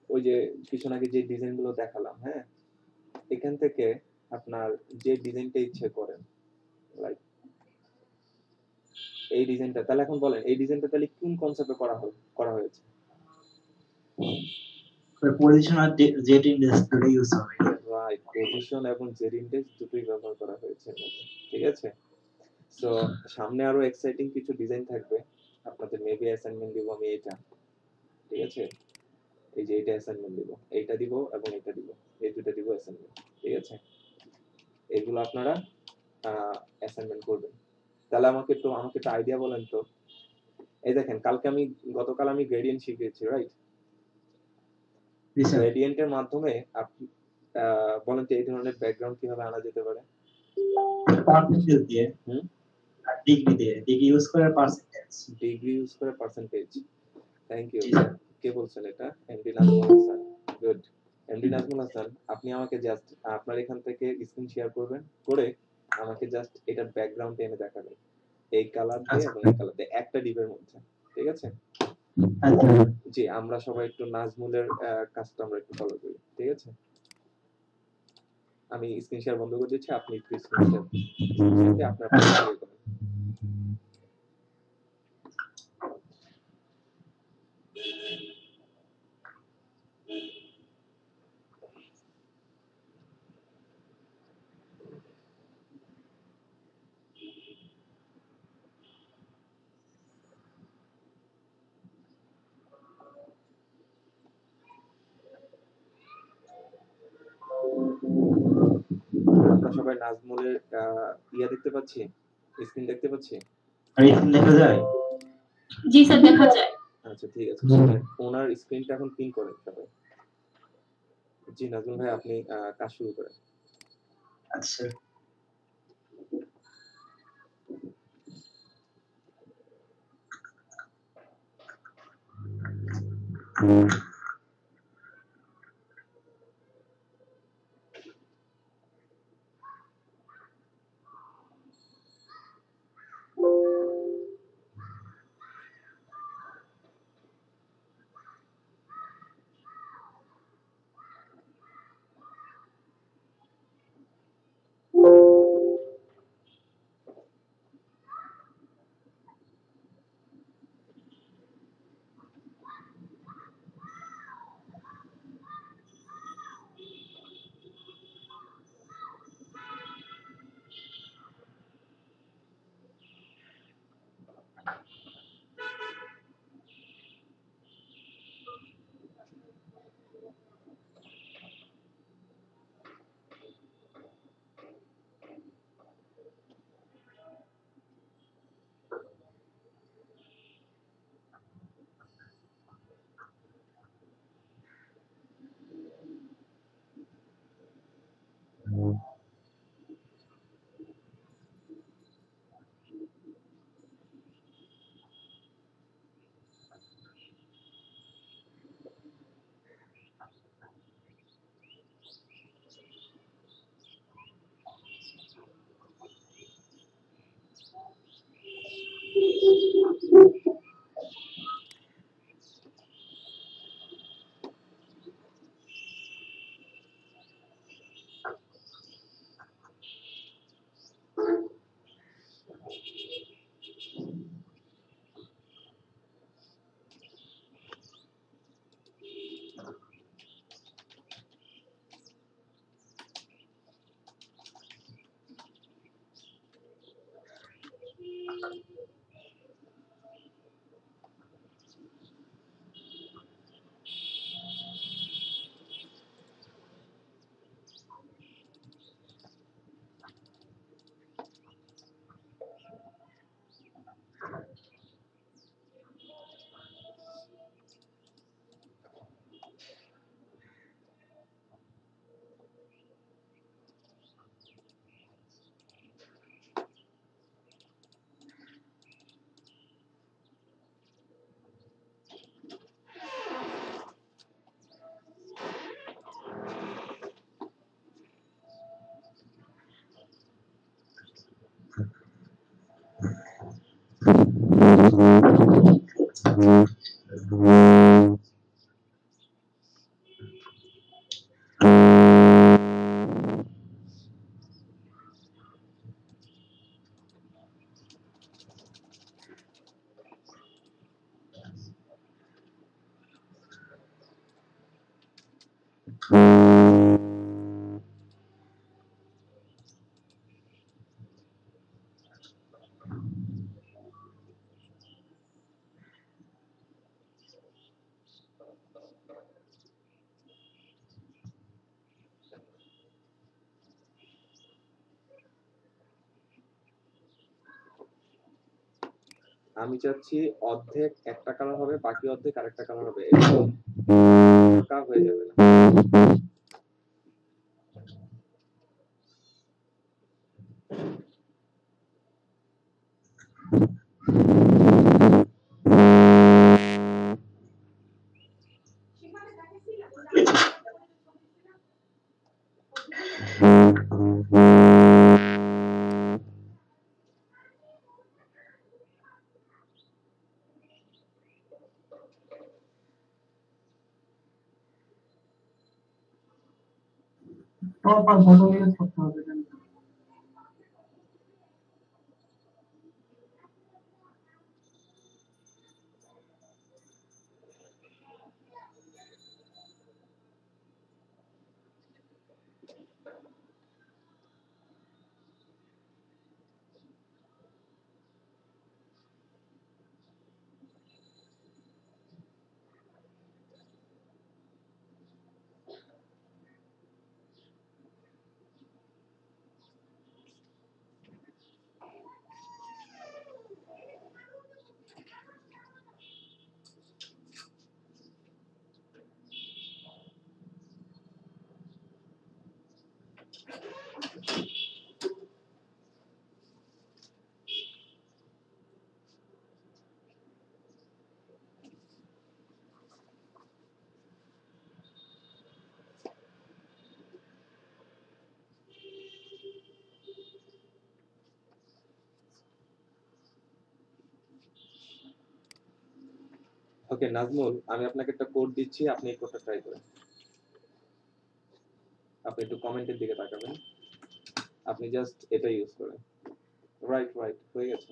S2: ওই যে পিছনে আগে যে ডিজাইন গুলো দেখালাম, হ্যাঁ, এখান থেকে আপনার যে ডিজাইনটা ইচ্ছে করেন, লাইক এই ডিজাইনটা, তাহলে এখন বলেন এই ডিজাইনটা তাহলে কোন কনসেপ্টে করা হয়েছে?
S3: পজিশন আর জেড ইন্ডেক্স দুটো ইউজ হবে।
S2: রাইট, পজিশন এবং জেড ইন্ডেক্স দুটোই ব্যবহার করা হয়েছে এর মধ্যে, ঠিক আছে। সো সামনে আরো এক্সাইটিং কিছু ডিজাইন থাকবে, আপনাদের মেবি অ্যাসাইনমেন্ট দিব আমি এইটা, ঠিক আছে। এই যে এইটা অ্যাসাইনমেন্ট দিব, এইটা দিব এবং এইটা দিব, এই দুটো দিব অ্যাসাইনমেন্ট, ঠিক আছে। এগুলো আপনারা অ্যাসাইনমেন্ট করবেন। তাহলে আমাকে একটা আইডিয়া বলেন তো। এই দেখেন, গতকাল আমি গ্রেডিয়েন্ট শিখিয়েছি, রাইট? গ্রেডিয়েন্টের মাধ্যমে আপনি বলেন তো এই ধরনের ব্যাকগ্রাউন্ড কিভাবে আনা যেতে পারে?
S3: পার্সেন্টেজ দিয়ে, আর ডিগ্রি দিয়ে, ডিগ্রি ইউজ করে পার্সেন্টেজ।
S2: ডিগ্রি ইউজ করে পার্সেন্টেজ। Thank you. কে বলছেন এটা? MD Nazmul Hasan. Good. MD Nazmul Hasan, আপনি আমাকে জাস্ট আপনার এখান থেকে স্ক্রিন শেয়ার করবেন, করে আমাকে জাস্ট এটার ব্যাকগ্রাউন্ড এনে দেখাবেন, এই কালার দিয়ে এবং এই কালার দিয়ে একটা ডিপের মধ্যে, ঠিক আছে। জি, আমরা সবাই একটু নাজমুলের কাজটা আমরা একটু ফলো করি, ঠিক আছে। আমি স্ক্রিন শেয়ার বন্ধ করে দিচ্ছি, আপনি একটু স্ক্রিন শেয়ার আপনার করেন। আমরা সবাই নাজমুলের ইয়া দেখতে পাচ্ছি, স্ক্রিন দেখতে পাচ্ছি।
S3: আর স্ক্রিন দেখা যায়?
S6: জি স্যার, দেখা যায়।
S2: আচ্ছা ঠিক আছে, ওনার স্ক্রিনটা এখন পিন করেন সবাই। জি নাজমুল ভাই, আপনি কাজ শুরু করেন।
S3: আচ্ছা,
S2: আমি চাচ্ছি অর্ধেক একটা কালার হবে, বাকি অর্ধেক আরেকটা কালার হবে, এরকম হয়ে যাবে না।
S5: টপ আর বটম ইউজ করতে হবে।
S2: ওকে নাজমুল, আমি আপনাকে একটা কোড দিচ্ছি, আপনি এই কোডটা ট্রাই করেন। আপনি একটু কমেন্টের দিকে তাকাবেন, আপনি জাস্ট এটা ইউজ করেন। রাইট হয়ে গেছে।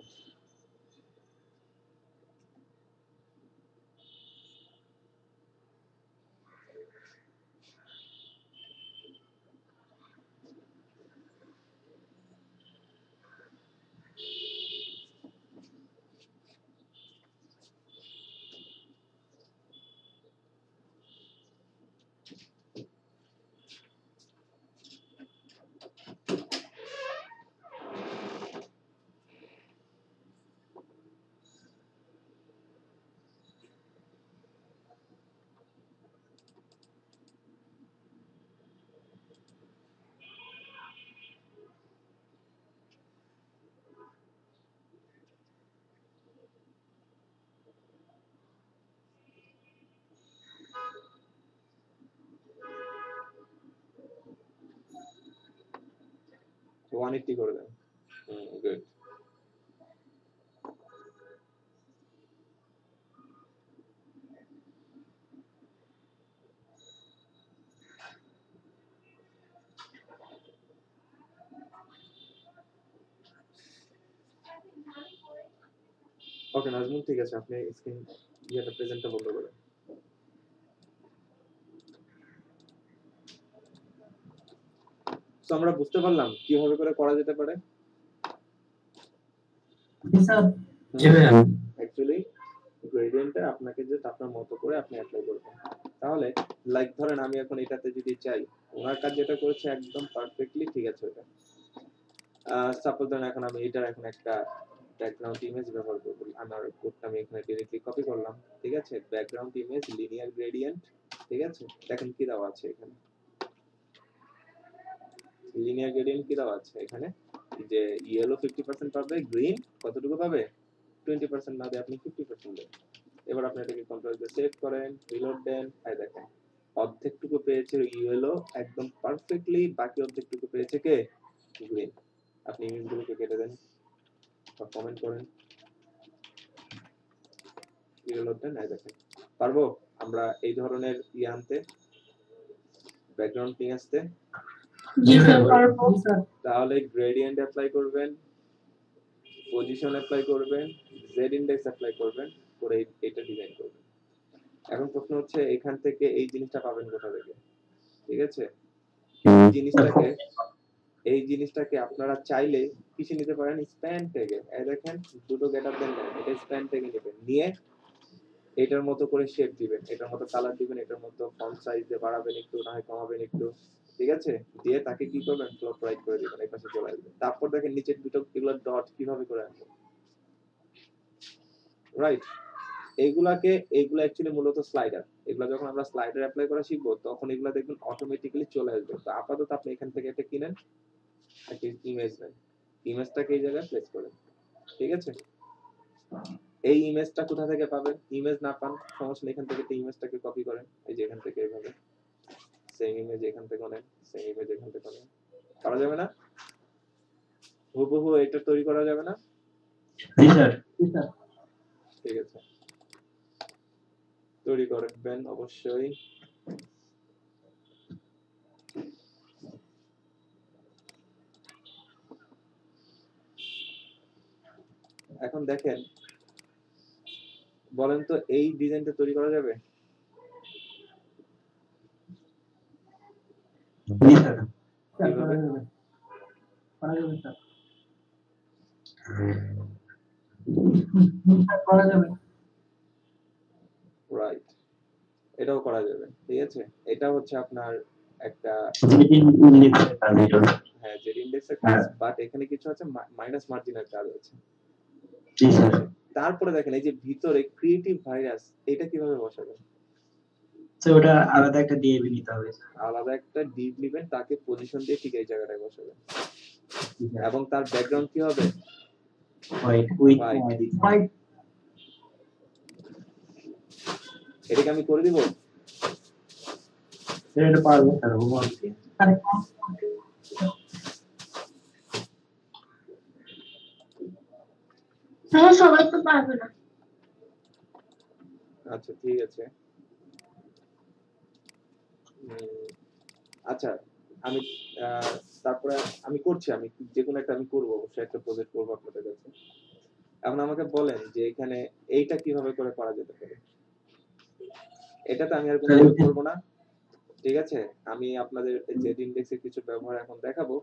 S2: তো 180 করে দেন। গুড। ওকে নাজমুল, ঠিক আছে, আপনি স্ক্রিন ইয়েটা প্রেজেন্টটা বন্ধ করেন। তো আমরা বুঝতে পারলাম কিভাবে করে করা যেতে পারে।
S5: জি স্যার।
S2: অ্যাকচুয়ালি গ্রেডিয়েন্টটা আপনাকে জাস্ট আপনার মতো করে আপনি অ্যাপ্লাই করবেন। তাহলে লাইক ধরেন আমি এখন এটাতে যদি চাই, ওনার কাজ যেটা করেছে একদম পারফেক্টলি ঠিক আছে ওটা। সাপোজ ধরেন এখন আমি এটার এখন একটা ব্যাকগ্রাউন্ড ইমেজ ব্যবহার করব। আমার কোডটা আমি এখানে ডিরেক্টলি কপি করলাম, ঠিক আছে। ব্যাকগ্রাউন্ড ইমেজ লিনিয়ার গ্রেডিয়েন্ট, ঠিক আছে। দেখেন কি দেওয়া আছে এখানে, লিনিয়ার গ্রেডিয়েন্ট কি দেওয়া আছে এখানে, যে ইয়েলো 50% পাবে, গ্রিন কতটুকু পাবে 20% না দিয়ে আপনি 50% দেন। এবার আপনি এটাকে কন্ট্রোল দিয়ে সেভ করেন, রিলোড দেন, এই দেখেন অর্ধেকটুকু পেয়েছে ইয়েলো একদম পারফেক্টলি, বাকি অর্ধেকটুকু পেয়েছে কে গ্রিন। আপনি ইমেজগুলোকে কেটে দেন বা কমেন্ট করেন, রিলোড দেন, এই দেখেন। পারবো আমরা এই ধরনের আনতে, ব্যাকগ্রাউন্ড নিয়ে আসতে?
S6: জি স্যার পারবো।
S2: তাহলে গ্রেডিয়েন্ট অ্যাপ্লাই করবেন, পজিশন অ্যাপ্লাই করবেন, জেড ইন্ডেক্স অ্যাপ্লাই করবেন, করে এটা ডিজাইন করবেন। এখন প্রশ্ন হচ্ছে এখান থেকে এই জিনিসটা পাবেন কোথা থেকে? ঠিক আছে? এই জিনিসটাকে আপনারা চাইলে কিসে নিতে পারেন, স্প্যান ট্যাগে। এই দেখেন দুটো গেটআপ দেন, এটা স্প্যান ট্যাগে নেবেন, নিয়ে এটার মতো করে শেপ দিবেন, এটার মতো কালার দিবেন, এটার মতো ফন্ট সাইজ দিয়ে বাড়াবেন একটু, না হয় কমাবেন একটু, ঠিক আছে? দিয়ে তাকে কি করবেন, ফ্লোট রাইট করে দিবেন, এই পাশে চলে আসবে। তারপর দেখেন নিচের দুটো এগুলো ডট কিভাবে করে আসবে, রাইট? এগুলো অ্যাকচুয়ালি মূলত স্লাইডার। এগুলো যখন আমরা স্লাইডার অ্যাপ্লাই করা শিখবো তখন এগুলো দেখবেন অটোমেটিক্যালি চলে আসবে। তো আপাতত আপনি এখান থেকে একটা কিনেন, একটা ইমেজ নেন, ইমেজটাকে এই জায়গায় প্লেস করেন, ঠিক আছে? এই ইমেজটা কোথা থেকে পাবেন, ইমেজ না পান সমস্যা নেই, এখান থেকে ইমেজটাকে কপি করেন, এই যে এখান থেকে এইভাবে সেম ইমেজ এখান থেকে নেন, সেম ইমেজ এখান থেকে নেন। করা যাবে না? হুবহু এটা তৈরি করা যাবে না?
S3: জি স্যার।
S2: ঠিক আছে, তৈরি করবেন অবশ্যই। এখন দেখেন, বলেন তো এই ডিজাইনটা তৈরি করা যাবে?
S3: জি স্যার।
S2: কিভাবে? রাইট, এটাও করা যাবে, ঠিক আছে? এটা হচ্ছে আপনার একটা হ্যাঁ জেড ইন্ডেক্সের কাজ, বাট এখানে কিছু আছে মাইনাস মার্জিনের কাজ আছে।
S3: জি স্যার।
S2: তারপরে দেখেন এই যে ভিতরে ক্রিয়েটিভ ভাইরাস, এটা কিভাবে বসাবেন?
S3: স্যার ওটা আলাদা একটা ডিএবি নিতে হবে।
S2: আলাদা একটা ডিভ নেবেন, তাকে পজিশন দিয়ে ঠিক এই জায়গাটায় বসাবেন, এবং তার ব্যাকগ্রাউন্ড কি হবে?
S3: হোয়াইট।
S2: এটাকে আমি করে দিব?
S3: এটা পারবো স্যার,
S7: হ্যাঁ সবাই তো পারবে না।
S2: আচ্ছা ঠিক আছে। আচ্ছা আমি তারপরে আমি করছি, আমি যে কোনো একটা আমি করবো, অবশ্যই একটা প্রজেক্ট করবো আপনাদের কাছে। এখন আমাকে বলেন যে এখানে এইটা কিভাবে করে করা যেতে পারে। এটাতে আমি আর কোনো হেল্প করবো না, ঠিক আছে? আমি আপনাদের জেড ইন্ডেক্সের কিছু ব্যবহার এখন দেখাবো,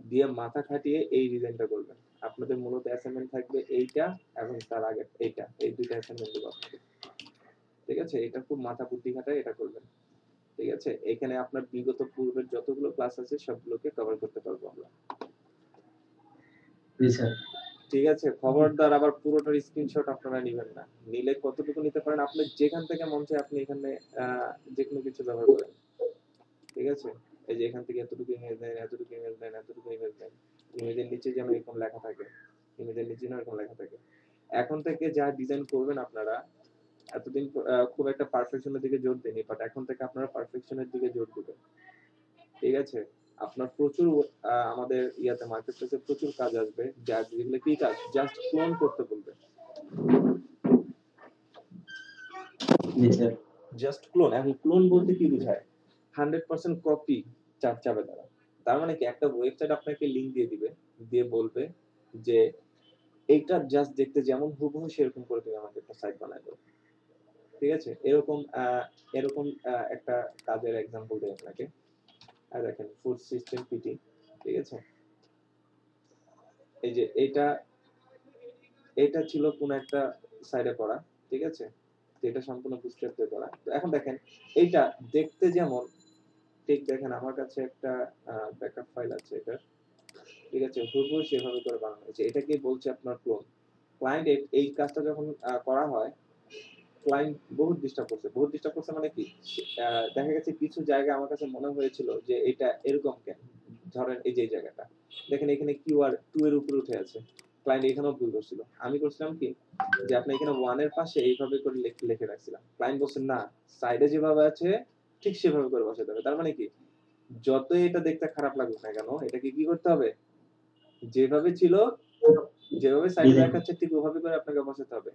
S2: দিয়ে মাথা খাটিয়ে এই ডিজাইনটা করবেন। আপনাদের মূলত অ্যাসাইনমেন্ট থাকবে এইটা এবং তার আগে এইটা, এই দুইটা অ্যাসাইনমেন্ট দেবো আপনাদের, ঠিক আছে? এটা খুব মাথা বুদ্ধি খাটায় এটা করবেন, ঠিক আছে? এখানে আপনার বিগত পূর্বের যতগুলো ক্লাস আছে সবগুলোকে কভার করতে পারবো আমরা। ঠিক আছে, খবরদার আবার পুরোটার স্ক্রিনশট আপনারা নেবেন না, নিলে কতটুকু নিতে পারেন আপনি যেখান থেকে মন চায় আপনি এখানে যে কোনো কিছু ব্যবহার করেন, ঠিক আছে? এই যে এখান থেকে এতটুকু ইমেজ নেন, এতটুকু ইমেজ নেন, এতটুকু ইমেজ নেন, ইমেজের নিচে যেন এরকম লেখা থাকে, ইমেজের নিচে যেন এরকম লেখা থাকে। এখন থেকে যা ডিজাইন করবেন আপনারা, এতদিন খুব একটা পারফেকশনের দিকে জোর দেননি, বাট এখন থেকে আপনারা পারফেকশনের দিকে জোর দিবেন, ঠিক আছে? আপনার প্রচুর আমাদের ইয়াতে মার্কেট প্লেসে প্রচুর কাজ আসবে, যেগুলো কি কাজ, জাস্ট ক্লোন করতে বলবে, জাস্ট ক্লোন। এখন ক্লোন বলতে কি বোঝায়? 100% কপি চাবে তারা। তার মানে কি, একটা ওয়েবসাইট আপনাকে লিংক দিয়ে দিবে, দিয়ে বলবে যে এইটা জাস্ট দেখতে যেমন হুবহু সেরকম করে তুমি আমাকে একটা সাইট বানায় দাও, ঠিক আছে? এরকম একটা কাজের এক্সাম্পল দেই আপনাকে। আর দেখেন ফুড সিস্টেম পিটি, ঠিক আছে? এই যে এটা ছিল কোন একটা সাইডে করা, ঠিক আছে? এটা সম্পূর্ণ বুস্ট্র্যাপ দিয়ে করা। তো এখন দেখেন এইটা দেখতে যেমন ঠিক, দেখেন আমার কাছে একটা ব্যাকআপ ফাইল আছে এটা, ঠিক আছে? হুবহু সেভাবে করে বানানো হয়েছে। এটাকে বলছে আপনার ক্লোন। ক্লায়েন্ট এই কাজটা যখন করা হয়, ক্লায়েন্ট বহুত ডিস্টার্ব করছে মানে কি, দেখা গেছে কিছু জায়গা আমার কাছে মনে হয়েছিল যে এটা এরকম কেন, ধরেন এই যে এই জায়গাটা দেখেন এখানে কিউআর 2 এর উপরে উঠে আছে, ক্লায়েন্ট এখানেও ভুল করছিল। আমি করছিলাম কি, যে আপনি এখানে 1 এর পাশে এইভাবে করে লিখে রাখছিলাম, ক্লায়েন্ট বলছে না, সাইডে যেভাবে আছে ঠিক সেভাবে করে বসাতে হবে। তার মানে কি, যতই এটা দেখতে খারাপ লাগুক না কেন, এটাকে কি করতে হবে, যেভাবে ছিল, যেভাবে সাইডে দেখাচ্ছে ঠিক ওভাবে করে আপনাকে বসাতে হবে।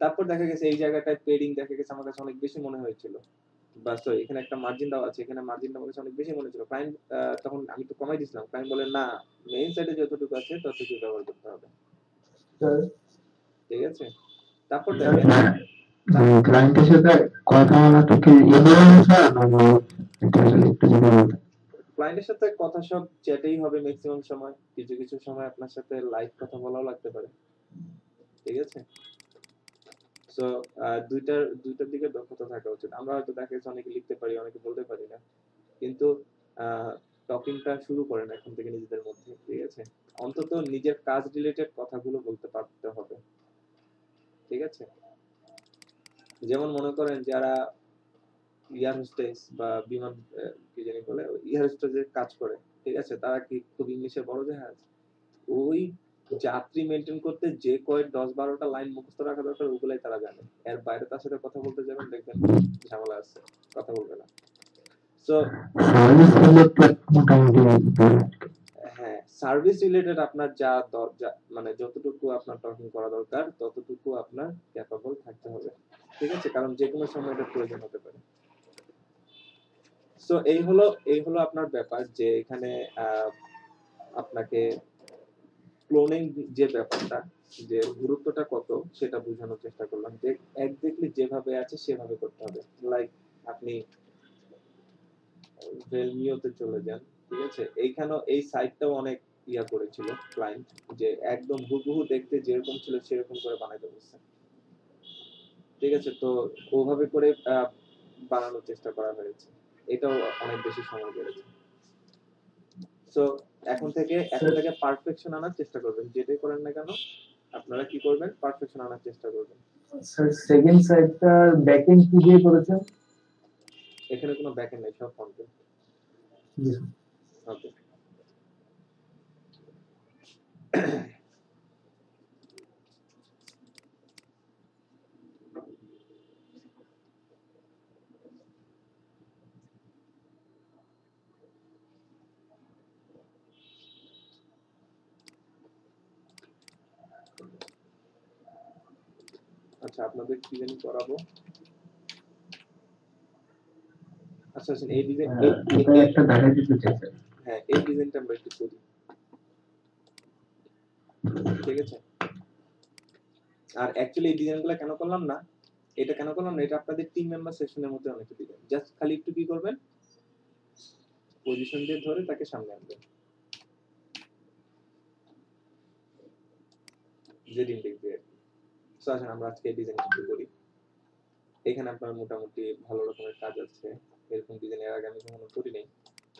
S2: তারপর দেখা গেছে এই জায়গাটায় পেডিং দেখা গেছে আমার কাছে অনেক বেশি মনে হয়েছিল, বা সরি এখানে একটা মার্জিন দেওয়া আছে, এখানে মার্জিনটা আমার কাছে অনেক বেশি মনে হয়েছিল। ক্লায়েন্ট তখন আমি তো কমাই দিয়েছিলাম, ক্লায়েন্ট বলে না, মেইন সাইডে যতটুকু আছে ততটুকু ব্যবহার করতে হবে, ঠিক আছে? তারপর দেখেন
S8: ক্লায়েন্টের সাথে কথা বলা তো কি এটা আসলে একটু যদি বলতেন।
S2: ক্লায়েন্টের সাথে কথা সব চ্যাটেই হবে ম্যাক্সিমাম সময়, কিছু কিছু সময় আপনার সাথে লাইভ কথা বলাও লাগতে পারে, ঠিক আছে? সো দুইটার দিকে দক্ষতা থাকা উচিত। আমরা হয়তো দেখা যাচ্ছে অনেকে লিখতে পারি, অনেকে বলতে পারি না, কিন্তু টকিংটা শুরু করেন এখন থেকে নিজেদের মধ্যে, ঠিক আছে? অন্তত নিজের কাজ রিলেটেড কথাগুলো বলতে পারতে হবে, ঠিক আছে? যেমন মনে করেন যারা এয়ার হোস্টেস বা বিমান কি জানি বলে এয়ার হোস্টেসের কাজ করে, ঠিক আছে? তারা কি খুব ইংলিশে বড় জাহাজ, ওই যাত্রী মেনটেন করতে যে কয়েক 10-12টা লাইন মুখস্থ রাখা দরকার ওগুলাই তারা জানে। এর বাইরে তার সাথে কথা বলতে যাবেন দেখবেন ঝামেলা আছে, কথা বলবে না। সো
S8: সার্ভিস রিলেটেড মোটামুটি ভালো।
S2: হ্যাঁ, সার্ভিস রিলেটেড আপনার মানে যতটুকু আপনার টকিং করা দরকার ততটুকু আপনার ক্যাপাবল থাকতে হবে, ঠিক আছে? কারণ যে কোনো সময় এটা প্রয়োজন হতে পারে। সো এই হলো আপনার ব্যাপার যে এখানে আপনাকে ক্লোনিং যে ব্যাপারটা, যে গুরুত্বটা কত সেটা বোঝানোর চেষ্টা করলাম, যে এক্স্যাক্টলি যেভাবে আছে সেভাবে করতে হবে। লাইক আপনি ভেলমিওতে চলে যান, ঠিক আছে? এইখানেও এই সাইটটাও অনেক ইয়া করেছিল ক্লায়েন্ট, যে একদম হুবহু দেখতে যেরকম ছিল সেরকম করে বানাইতে বলছে, ঠিক আছে? তো ওভাবে করে বানানোর চেষ্টা করা হয়েছে, এটাও অনেক বেশি সময় লেগেছে। সো এখন থেকে পারফেকশন আনার চেষ্টা করবেন, যেটাই করেন না কেন আপনারা কি করবেন, পারফেকশন আনার চেষ্টা করবেন।
S4: স্যার সেকেন্ড সাইডটার ব্যাকএন্ড কি দিয়ে করেছেন?
S2: এখানে কোনো ব্যাকএন্ড নাই, সব ফ্রন্ট এন্ড।
S4: জি
S2: ওকে, আচ্ছা আপনাদের কি জানি করাবো। আচ্ছা এই ডিজাইন
S8: এটা একটা দেখা দিতে চাইছে।
S2: হ্যাঁ, এই ডিজাইনটা আমরা একটু করি, ঠিক আছে? আর অ্যাকচুয়ালি এই ডিজাইনগুলো কেন করলাম না, এটা আপনাদের টিম মেম্বার সেকশনের মধ্যে অনেক ডিজাইন, জাস্ট খালি একটু কি করবেন, পজিশন দিয়ে ধরে তাকে সামনে আনবেন, জেড ইনডেক্স দিয়ে। সো আসেন আমরা আজকে ডিজাইন শুরু করি। এখানে আপনার মোটামুটি ভালো রকমের কাজ আছে, এরকম ডিজাইন এর আগে আমি কখনো করি নাই।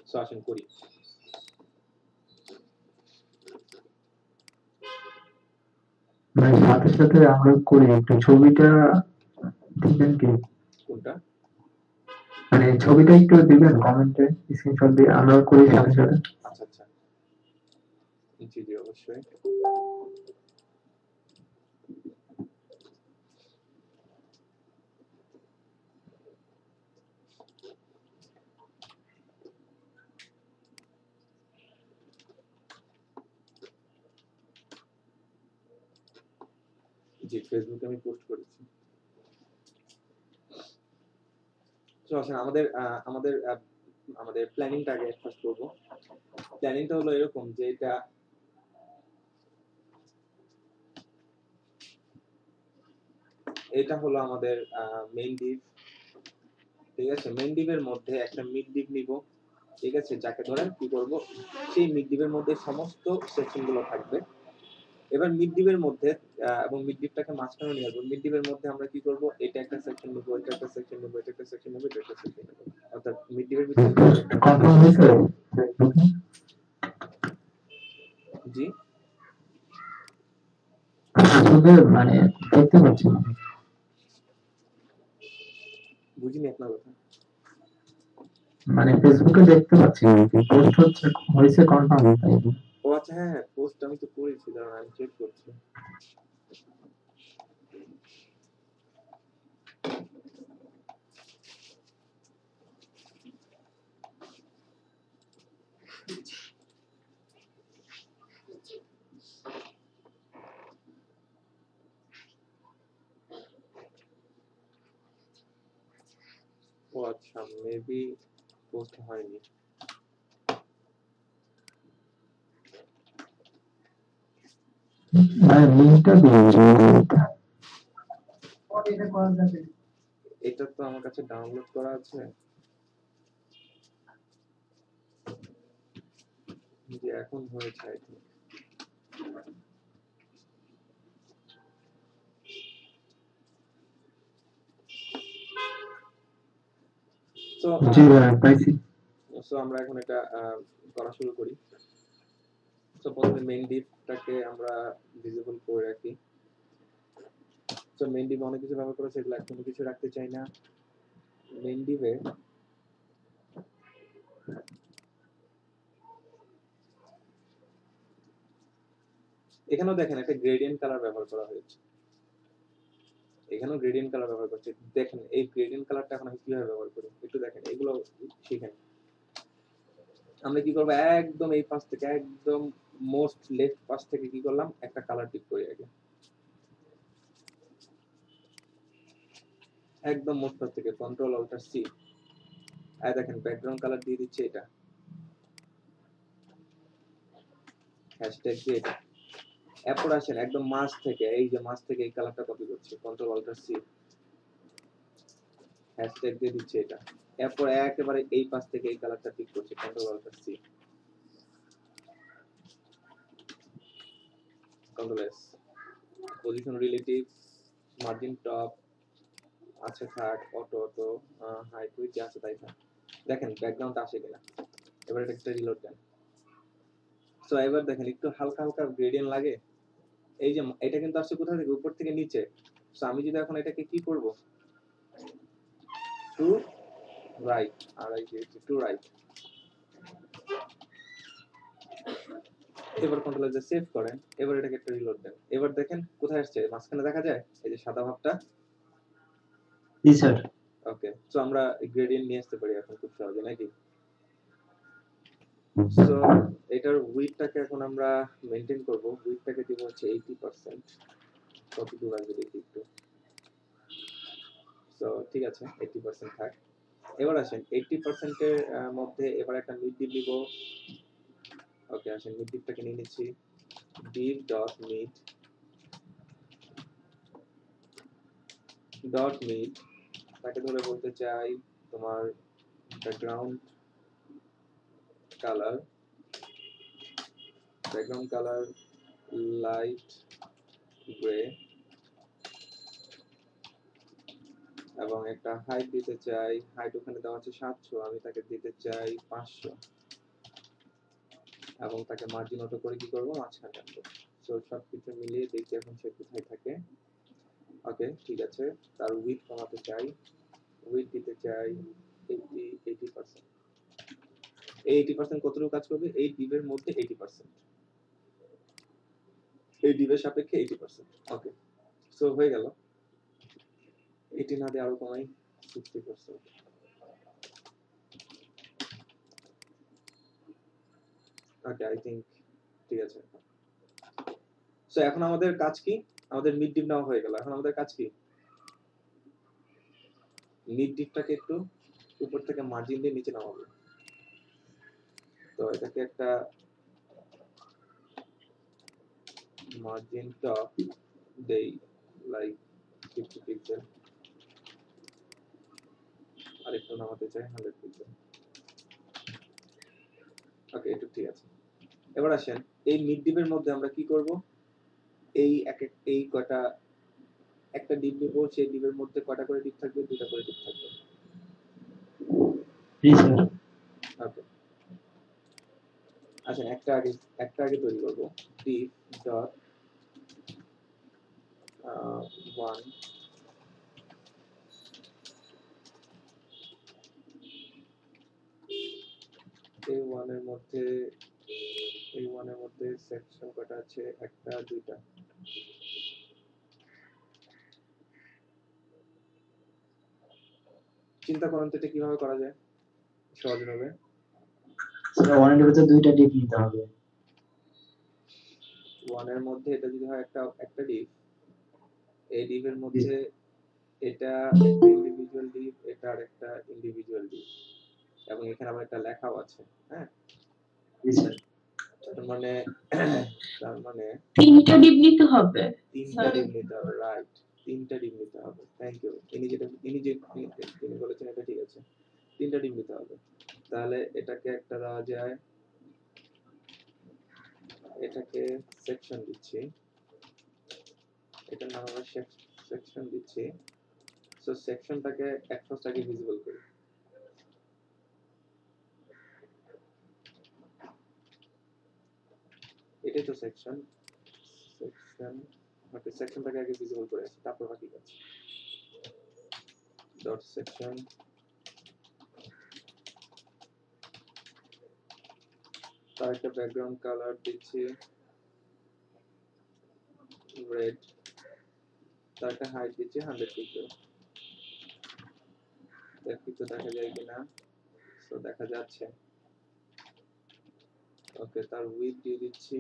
S2: সো আসেন করি।
S8: মানে সাথে সাথে আমরা করি একটু ছবিটা দিবেন কি?
S2: কোনটা?
S8: মানে ছবিটা একটু দিবেন কমেন্টে স্ক্রিনশট দিয়ে, আমরা করি সাথে সাথে।
S2: আচ্ছা আচ্ছা, জি জি অবশ্যই। জি ফেসবুকে আমি পোস্ট করেছি। তো আসেন আমাদের প্ল্যানিংটা আগে ফার্স্ট করব। প্ল্যানিংটা হলো এরকম যে এটা হলো আমাদের মেইন ডিভ, ঠিক আছে? মেইন ডিভের মধ্যে একটা মিড ডিভ নিব, ঠিক আছে? যাকে ধরে কি করব, সেই মিড ডিভের মধ্যে সমস্ত সেকশনগুলো থাকবে। এবার মিড ডিভের মধ্যে এবং মিড ডিভটাকে মাঝখানে নিয়ে আসবো। মিড ডিভের মধ্যে আমরা কি করব, এটা একটা সেকশন নেব, এটা একটা সেকশন নেব, এটা একটা সেকশন নেব, এটা একটা সেকশন নেব। অর্থাৎ মিড ডিভের ভিতরে
S8: কনফার্ম হয়েছে?
S2: জি
S8: আসলে মানে দেখতে পাচ্ছি না,
S2: বুঝিনি আপনার কথা।
S8: মানে ফেসবুকে দেখতে পাচ্ছি না কি পোস্ট হয়েছে কনফার্ম তাই।
S2: ও আচ্ছা, হ্যাঁ হ্যাঁ, পোস্ট আমি তো করেছি, দাঁড়ান আমি চেক করছি। ও আচ্ছা, মেবি পোস্ট হয়নি।
S8: মানে লিংকটা দিন।
S2: এটা তো আমার কাছে ডাউনলোড করা আছে। যে এখন হয়েছে আই থিঙ্ক। সো
S8: জি ভাই পাইছি।
S2: সো আমরা এখন এটা করা শুরু করি। সো প্রথমে মেইন ডিপটাকে আমরা ভিজিবল করে রাখি। সো মেইন ডিপ অনেক কিছু ব্যবহার করেছে, এগুলো কোনো কিছু রাখতে চাই না। মেইন ডিপে এখানেও দেখেন একটা গ্রেডিয়েন্ট কালার ব্যবহার করা হয়েছে, এখানেও গ্রেডিয়েন্ট কালার ব্যবহার করছে। দেখেন এই গ্রেডিয়েন্ট কালারটা এখন আমি কিভাবে ব্যবহার করি একটু দেখেন, এগুলো শিখেন। আমরা কি করবো, একদম এই পাশ থেকে একদম মোস্ট লেফট পাশ থেকে কি করলাম, একটা কালার টিক করি আগে, একদম মোস্ট পাশ থেকে কন্ট্রোল অল্টার সি। আর দেখেন ব্যাকগ্রাউন্ড কালার দিয়ে দিচ্ছে এটা, হ্যাশট্যাগ দিয়ে এটা। এরপর আসেন একদম মাঝ থেকে, এই যে মাঝ থেকে এই কালারটা কপি করছি, কন্ট্রোল অল্টার সি, হ্যাশট্যাগ দিয়ে দিচ্ছে এটা। এরপর একেবারে এই পাশ থেকে এই কালারটা টিক করছি, control alter C, control S. Position relative, margin top আছে থাক, অটো হাইট উইথ যা আছে তাই থাক। দেখেন ব্যাকগ্রাউন্ড আসে কিনা। এবার এটা একটা রিলোড দেন। সো এবার দেখেন একটু হালকা হালকা গ্রেডিয়েন্ট লাগে। এই যে এটা কিন্তু আসছে কোথা থেকে, উপর থেকে নিচে। সো আমি যদি এখন এটাকে কি করব, টু রাইট, আর এই যে টু রাইট। এবার কন্ট্রোল এস সেভ করেন, এবার এটাকে একটা রিলোড দেন। এবার দেখেন কোথায় আসছে, মাঝখানে দেখা যায় এই যে সাদা ভাবটা।
S3: জি স্যার।
S2: ওকে, সো আমরা গ্রেডিয়েন্ট নিয়ে আসতে পারি এখন খুব সহজে নাকি। সো এটার উইডটাকে এখন আমরা মেইনটেইন করব। উইডটাকে দিব হচ্ছে 80%। কত দূর আসবে দেখি একটু। সো ঠিক আছে 80% থাক। এবার আসেন 80% এর মধ্যে এবার একটা মিড ডিপ দিব। ওকে আসেন মিড ডিপটাকে নিয়ে নিচ্ছি, deep dot mid dot mid. তাকে ধরে বলতে চাই তোমার background colour, background colour light grey, এবং একটা হাইট দিতে চাই, হাইট ওখানে দেওয়া আছে 700, আমি তাকে দিতে চাই 500, এবং তাকে মার্জিন অটো করে কি করবো, মাঝখানে আনবো। সো সবকিছু মিলিয়ে দেখি এখন সে কোথায় থাকে। ওকে ঠিক আছে, তার উইডথ কমাতে চাই, উইডথ দিতে চাই 80%। এই 80% কতটুকু কাজ করবে, এই ডিভের মধ্যে 80%, এই ডিভের সাপেক্ষে 80%। ওকে সো হয়ে গেল। 80 না দিয়ে আরো কমাই, 60%। ওকে আই থিংক ঠিক আছে। সো এখন আমাদের কাজ কি, আমাদের মিড ডিপ নেওয়া হয়ে গেল। এখন আমাদের কাজ কি, মিড ডিপটাকে একটু উপর থেকে মার্জিন দিয়ে নিচে নামাবো। তো এটাকে একটা মার্জিন টপ দেই লাইক 50 পিক্সেল, আর একটু নামাতে চাই 100 পিক্সেল। ওকে এটা ঠিক আছে। এবার আসেন এই মিড ডিপের মধ্যে আমরা কি করব, এই কয়টা একটা ডিপ নিব, সেই ডিপের মধ্যে কয়টা করে ডিপ থাকবে, দুটো করে ডিপ থাকবে।
S3: জি স্যার।
S2: ওকে আচ্ছা একটা আগে তৈরি করব, ডিপ ডট 1, এই 1 এর মধ্যে সেকশন কয়টা আছে, একটা দুইটা। চিন্তা করেন তো এটা কিভাবে করা যায় সহজভাবে।
S3: স্যার ওয়ানের ভিতরে দুইটা ডিপ নিতে হবে।
S2: 1 এর মধ্যে এটা যদি হয় একটা ডিপ, এই ডিপের মধ্যে এটা একটা ইন্ডিভিজুয়াল ডিপ, এটা আরেকটা ইন্ডিভিজুয়াল ডিপ, এবং এখানে আবার একটা লেখাও আছে। হ্যাঁ
S3: জি স্যার।
S2: তার মানে
S6: তিনটা ডিপ নিতে হবে।
S2: তিনটা ডিপ নিতে হবে, রাইট, তিনটা ডিপ নিতে হবে। Thank you. তিনি বলেছেন এটা ঠিক আছে, তিনটা ডিপ নিতে হবে। তাহলে এটাকে একটা দেওয়া যায় এটাকে সেকশন দিচ্ছি, এটার নাম আমরা সেকশন দিচ্ছি। সো সেকশনটাকে ফার্স্ট আগে ভিজিবল করি। এটাই তো সেকশন। ওকে, সেকশনটাকে আগে ভিজিবল করে আসি, তারপর বাকি কাজ। ডট সেকশন, তার একটা ব্যাকগ্রাউন্ড কালার দিচ্ছি রেড, তার একটা হাইট দিচ্ছি 100 পিক্সেল। কিছু দেখা যায় কিনা? তো দেখা যাচ্ছে। ওকে, তার উইডথ দিয়ে দিচ্ছি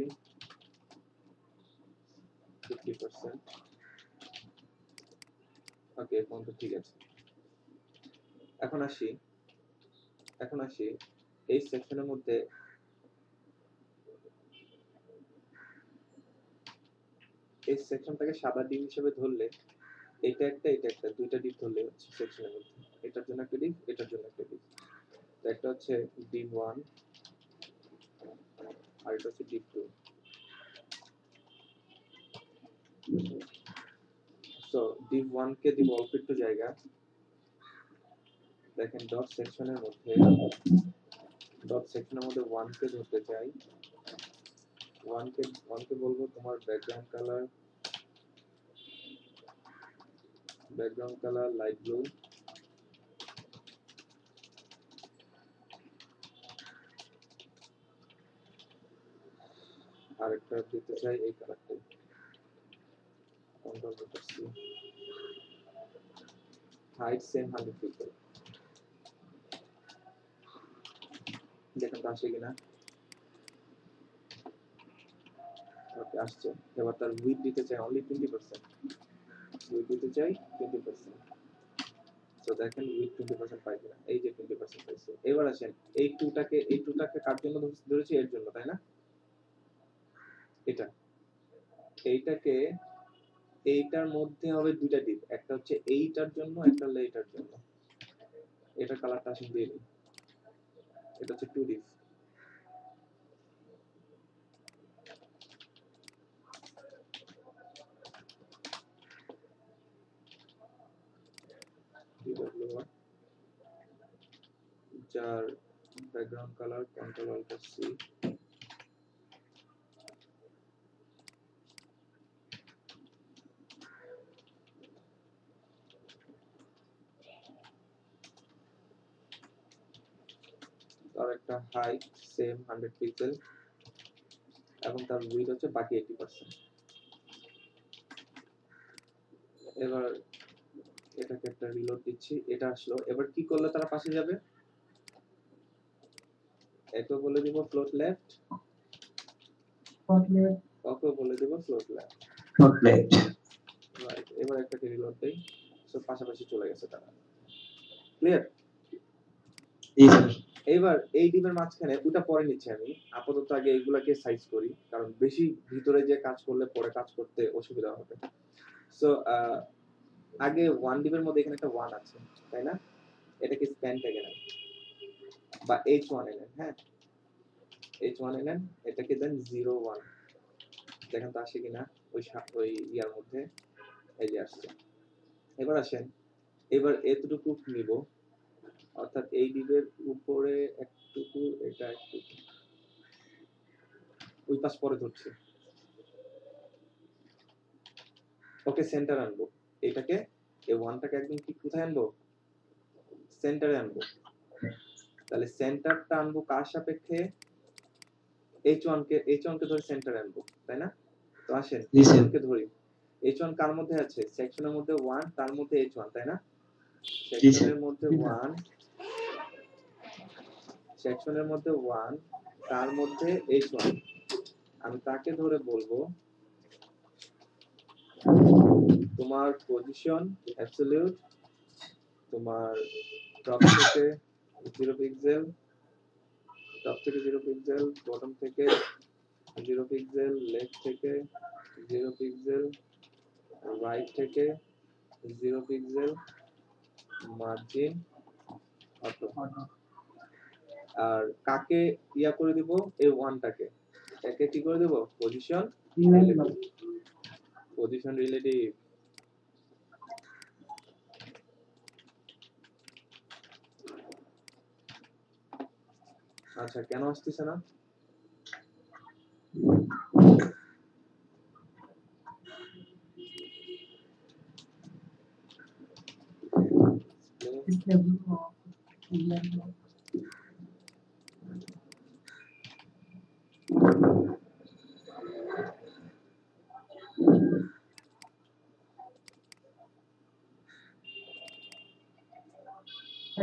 S2: 50%। ওকে, এখন তো ঠিক আছে। এখন আসি এই সেকশনের মধ্যে এই সেকশনটাকে সাদা ডিপ হিসেবে ধরলে এটা একটা দুইটা ডিপ ধরলে হচ্ছে সেকশনের মধ্যে। এটার জন্য একটা ডিপ, এটার জন্য একটা ডিপ। তো একটা হচ্ছে ডিপ 1 আর এটা হচ্ছে ডিপ 2। সো ডিপ 1 কে দিব অল্প একটু জায়গা। দেখেন ডট সেকশনের মধ্যে 1 কে ধরতে চাই। 1 কে বলবো তোমার ব্যাকগ্রাউন্ড কালার লাইট ব্লু। আর একটা দিতে চাই এই কালারটাই, কন্ট্রোল করতেছি। Height same 100 pixel. দেখেন তো আসে কিনা। ওকে, আসছে। এবার তার উইডথ দিতে চাই অনলি 20%। উইডথ দিতে চাই 20%। তো দেখেন উইথ 20% পাই কিনা। এই যে 20% পাইছে। এবার আসেন এই টুটাকে কার জন্য ধরেছি? এর জন্য, তাই না? এইটাকে এইটার মধ্যে হবে দুইটা ডিপ, একটা হচ্ছে এইটার জন্য, একটা হলো এইটার জন্য। এটা কালারটা আসেন দিয়ে দিই। এটা হচ্ছে 2 ডিপ। যার background colour control alt C. তার একটা হাইট সেম 100 পিক্সেল এবং তার উইডথ হচ্ছে বাকি 80%। এবার এটাকে একটা রিলোড দিচ্ছি, এটা আসলো। এবার কি করলে তারা পাশে যাবে? একে বলে দিব ফ্লোট লেফট, ওকে বলে দিব ফ্লোট লেফট। রাইট, এবার একটা রিলোড দেই। সো পাশাপাশি চলে গেছে তারা। ক্লিয়ার? এবার এই ডিপের মাঝখানে দুটো পরে নিচ্ছি আমি। আপাতত আগে এইগুলাকে সাইজ করি, কারণ বেশি ভিতরে যে কাজ করলে পরে কাজ করতে অসুবিধা হবে। সো আগে 1 ডিপের মধ্যে এখানে একটা 1 আছে, তাই না? এটাকে স্প্যান ট্যাগে নেন বা h1 এ নেন। হ্যাঁ, h1 এ নেন। এটাকে দেন 01। দেখেন তো আসে কিনা ওই ইয়ার মধ্যে। এই যে আসছে। এবার আসেন, এবার এতটুকু নিব, অর্থাৎ এই ডিপের উপরে একটুকু, এটা একটুকু, ওই পাশ পরে ধরছি। ওকে, সেন্টার আনবো। এটাকে এই 1টাকে একদম ঠিক কোথায় আনবো? সেন্টারে আনবো। তাহলে সেন্টারটা আনবো কার সাপেক্ষে? h1 কে ধরে সেন্টারে আনবো, তাই না? তো আসেন h1 কে ধরি। h1 কার মধ্যে আছে? সেকশনের মধ্যে 1, তার মধ্যে h1, তাই না? সেকশনের মধ্যে 1, তার মধ্যে h1। আমি তাকে ধরে বলবো তোমার পজিশন অ্যাবসলিউট, তোমার টপ থেকে 0 পিক্সেল, বটম থেকে 0 পিক্সেল, লেফট থেকে 0 পিক্সেল, রাইট থেকে 0 পিক্সেল, মার্জিন অটো। আর কাকে ইয়া করে দিব? এই 1টাকে। একে কি করে দেব পজিশন রিলেটিভ আচ্ছা কেন আসতেছে না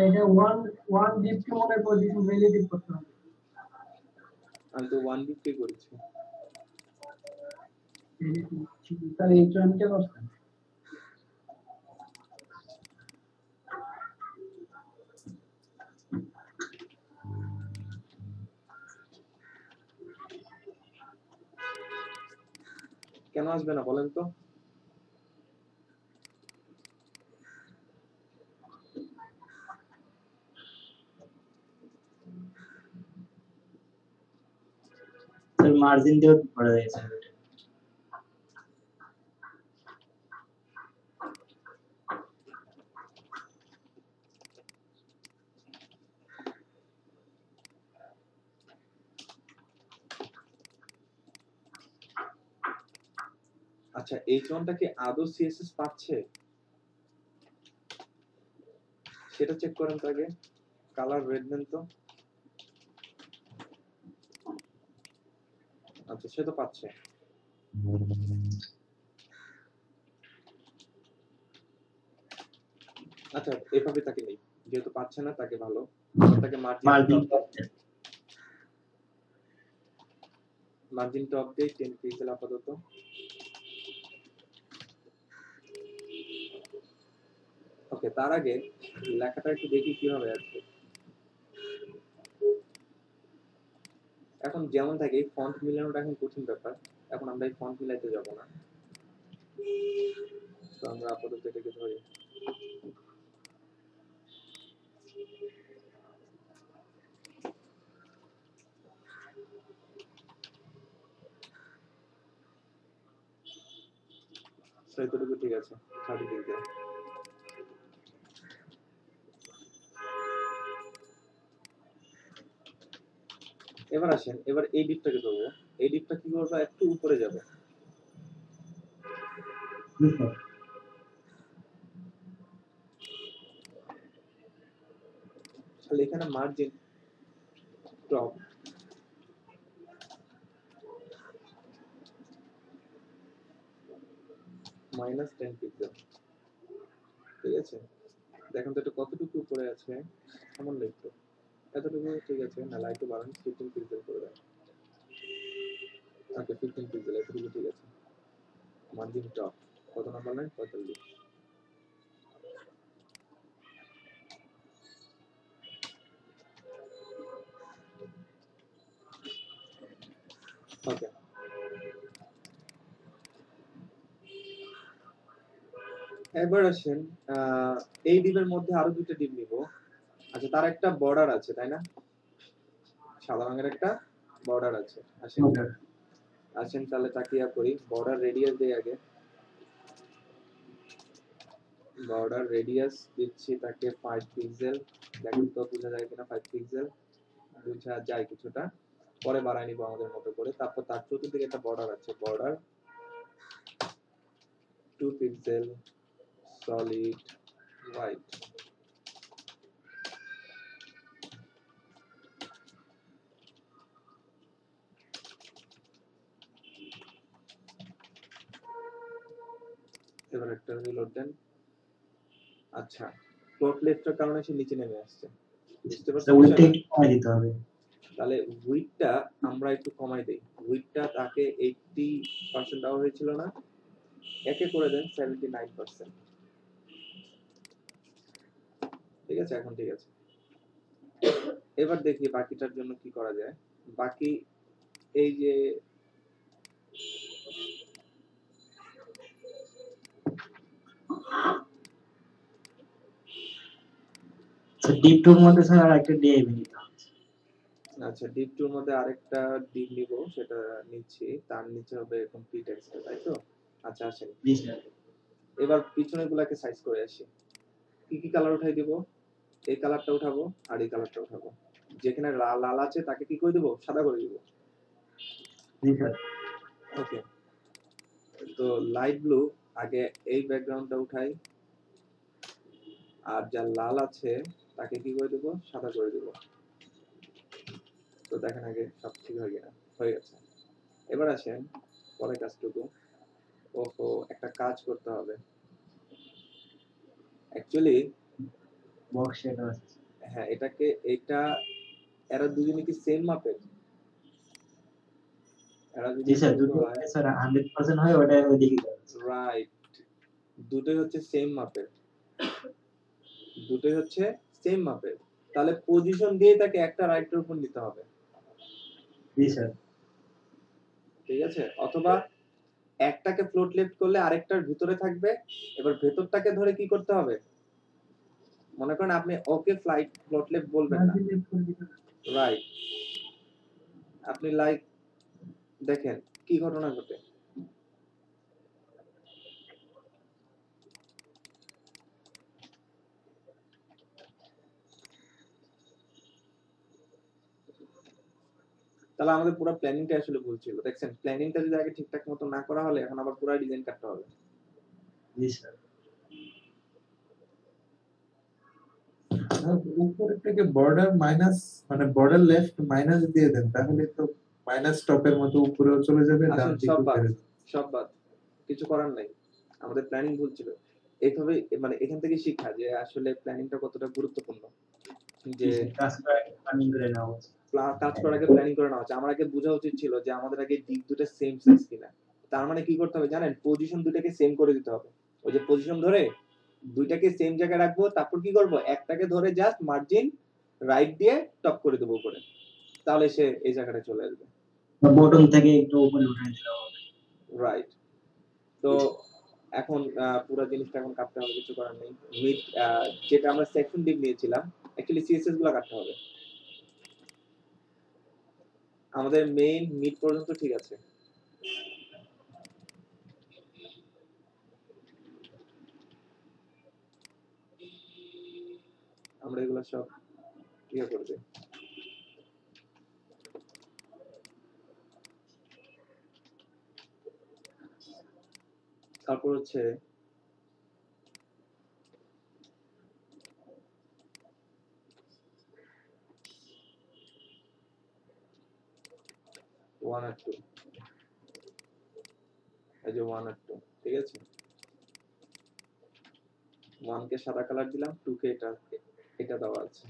S5: এটা ওয়ান ডিপকে মনে পজিশন রিলেটিভ করতে হবে।
S2: আমি তো 150 করেছি
S5: তাহলে এই জয়েন্টটা করছেন
S2: কেন আসবে না বলেন তো
S3: স্যার মার্জিন দিয়েও করা যায় স্যার এটা।
S2: আচ্ছা H1টা কি আদৌ CSS পাচ্ছে সেটা চেক করেন তো আগে কালার রেড দেন তো আচ্ছা সে তো পাচ্ছে আচ্ছা এভাবে তাকে নেই যেহেতু পাচ্ছে না তাকে ভালো তাকে মার্জিন টপ দিয়ে 10 পিক্সেল আপাতত ওকে তার আগে লেখাটা একটু দেখি কিভাবে আসবে এখন যেমন থাকে এই ফন্ট মিলানোটা এখন কঠিন ব্যাপার এখন আমরা এই ফন্ট মিলাইতে যাব না তো আমরা আপাতত এটাকে ধরি সেইটুকু ঠিক আছে 30 পিক্সেল এবার আসেন এবার এই ডিপটাকে ধরবো এই ডিপটা কি করবে একটু উপরে যাবে তাহলে এখানে মার্জিন টপ -10 পিক্সেল ঠিক আছে দেখেন তো এটা কতটুকু উপরে আছে সামান্য একটু এতটুকু ঠিক আছে না লাইট বাড়ান 15 পিক্সেল করে দেন ওকে 15 পিক্সেল এতটুকু ঠিক আছে মার্জিন টপ কত নাম্বার লাইন 45 ওকে এবার আসেন এই ডিপের মধ্যে আরো দুটো ডিপ নিব আচ্ছা তার একটা বর্ডার আছে তাই না সাদা রঙের একটা বর্ডার আছে আসেন তাহলে তাকিয়া করি বর্ডার রেডিয়াস দেই আগে বর্ডার রেডিয়াস দিচ্ছি তাকে 5 পিক্সেল দেখুন তো বোঝা যায় কিনা 5 পিক্সেল বোঝা যায় কিছুটা পরে বাড়াই নিব আমাদের মতো করে তারপর তার চতুর্দিকে একটা বর্ডার আছে বর্ডার 2 পিক্সেল সলিড হোয়াইট এবার একটা রিলোড দেন আচ্ছা ফ্লোট লেফটের কারণে সে নিচে নেমে আসছে বুঝতে পারছেন
S3: উইডথটা একটু কমাই দিতে হবে
S2: তাহলে উইডথটা আমরা একটু কমাই দেই উইডথটা তাকে 80% দেওয়া হয়েছিল না একে করে দেন 79% ঠিক আছে এখন ঠিক আছে এবার দেখি বাকিটার জন্য কি করা যায় বাকি এই যে
S3: ডিপ টুর মধ্যে স্যার আর একটা ডিআইবি নিতে হবে
S2: আচ্ছা, ডিপ টুর মধ্যে আরেকটা ডিপ নিব, সেটা নিচ্ছি। তার নিচে হবে কমপ্লিট এক্সেল, তাই তো? আচ্ছা আসেন,
S3: জি স্যার।
S2: এবার পিছনের গুলাকে সাইজ করে আসি। কি কি কালার উঠাই দিব? এই কালারটা উঠাবো আর এই কালারটা উঠাবো। যেখানে লাল আছে তাকে কি করে দিব? সাদা করে দিব।
S3: জি স্যার।
S2: ওকে, তো লাইট ব্লু আগে এই ব্যাকগ্রাউন্ডটা উঠাই, আর যা লাল আছে তাকে কি করে দেব? সাদা করে দেব। তো দেখেন আগে সব ঠিক হয়ে গেছে, হয়ে গেছে। এবার আসেন পরের কাজটুকু। ওহো, একটা কাজ করতে হবে অ্যাকচুয়ালি।
S3: বক্স এটা আছে।
S2: হ্যাঁ, এটা এরা দুজনে কি সেম মাপের? এরা যদি
S3: জি স্যার,
S2: ছোট
S3: দুটো
S2: হয়,
S3: স্যার 100% হয় ওটা ওইদিকে যাবে।
S2: রাইট, দুটোই হচ্ছে সেম মাপের, দুটোই হচ্ছে সেম মাপের। তাহলে পজিশন দিয়ে তাকে একটা রাইটের উপর নিতে হবে,
S3: জি স্যার।
S2: ঠিক আছে? অথবা একটাকে ফ্লোট লেফট করলে আরেকটার ভিতরে থাকবে। এবার ভেতরটাকে ধরে কি করতে হবে? মনে করেন আপনি ওকে ফ্লোট লেফট বলবেন না, রাইট? আপনি লাইক দেখেন কি ঘটনা ঘটে। তাহলে আমাদের পুরো প্ল্যানিংটা আসলে ভুল ছিল। দেখছেন, প্ল্যানিংটা যদি আগে ঠিকঠাক মতো না করা হলে এখন আবার পুরো ডিজাইন কাটতে হবে।
S3: জি স্যার।
S9: উপরের থেকে বর্ডার মাইনাস, মানে বর্ডার লেফট মাইনাস দিয়ে দেন, তাহলে তো মাইনাস টপের মতো উপরেও চলে যাবে, ডান
S2: আসলে
S9: দিকেও বেড়ে যাবে।
S2: সব বাদ, কিছু করার নাই। আমাদের প্ল্যানিং ভুল ছিল। এইভাবে মানে এখান থেকে শিক্ষা যে আসলে প্ল্যানিংটা কতটা গুরুত্বপূর্ণ।
S3: জি
S2: যে
S3: স্যার, কাজ করে প্ল্যানিং করে নেওয়া উচিত।
S2: কাজ করার আগে প্ল্যানিং করে নেওয়া হচ্ছে। আমার আগে বোঝা উচিত ছিল যে আমাদের আগে দিক দুটো সেম সাইজ কিনা। তার মানে কি করতে হবে জানেন? পজিশন দুটাকে সেম করে দিতে হবে। ওই যে পজিশন ধরে দুইটাকে সেম জায়গায় রাখবো, তারপর কি করব? একটাকে ধরে জাস্ট মার্জিন রাইট দিয়ে টপ করে দেবো উপরে, তাহলে সে এই জায়গাটা চলে আসবে।
S3: বটম থেকে একটু উপরে উঠাই দিতে হবে।
S2: রাইট। তো এখন পুরো জিনিসটা এখন কাটতে হবে, কিছু করার নেই। মিড যেটা আমরা সেকশন ডিপ নিয়েছিলাম, অ্যাকচুয়ালি সিএসএস গুলো কাটতে হবে। আমাদের মেইন মিড পর্যন্ত ঠিক আছে। আমরা এগুলো সব ইয়ে করে দিই। তারপর হচ্ছে ওয়ান আর টু, এই যে ওয়ান আর টু, ঠিক আছে? ওয়ান কে সাদা কালার দিলাম, টু কে এটা দেওয়া আছে।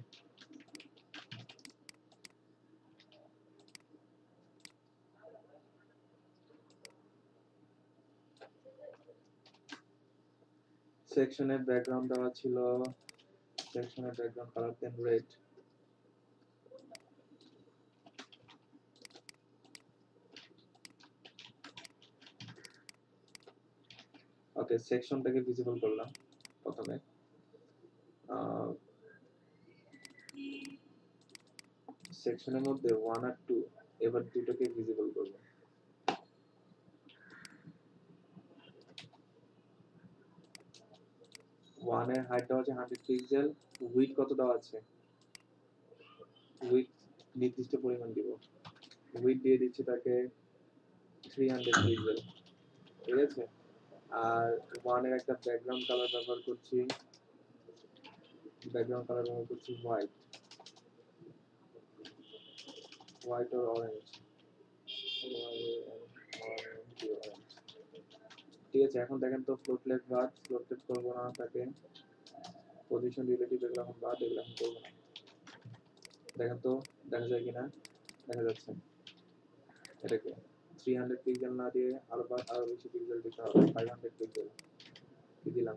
S2: সেকশনের ব্যাকগ্রাউন্ড দেওয়া ছিল, সেকশনের ব্যাকগ্রাউন্ড কালার দেন রেড। ওকে, সেকশনটাকে ভিজিবল করলাম প্রথমে। সেকশনের মধ্যে ওয়ান আর টু, এবার দুটোকে ভিজিবল করব। ওয়ান এর হাইট দেওয়া আছে 100 পিক্সেল, উইডথ কত দেওয়া আছে? উইডথ নির্দিষ্ট পরিমাণ দিব। উইডথ দিয়ে দিচ্ছি তাকে 300 পিক্সেল, ঠিক আছে? আর ওয়ান এর একটা ব্যাকগ্রাউন্ড কালার ব্যবহার করছি, ব্যাকগ্রাউন্ড কালার ব্যবহার করছি হোয়াইট, হোয়াইট আর অরেঞ্জ, ঠিক আছে? এখন দেখেন তো ফ্লোট লেফট বাদ, ফ্লোট লেফট করবো না তাকে, পজিশন রিলেটিভ এগুলো এখন বাদ, এগুলো এখন করবো না। দেখেন তো দেখা যায় কিনা, দেখা যাচ্ছে। এটাকে 300 পিক্সেল না দিয়ে আরো বেশি পিক্সেল দিতে হবে, 500 পিক্সেল কি দিলাম,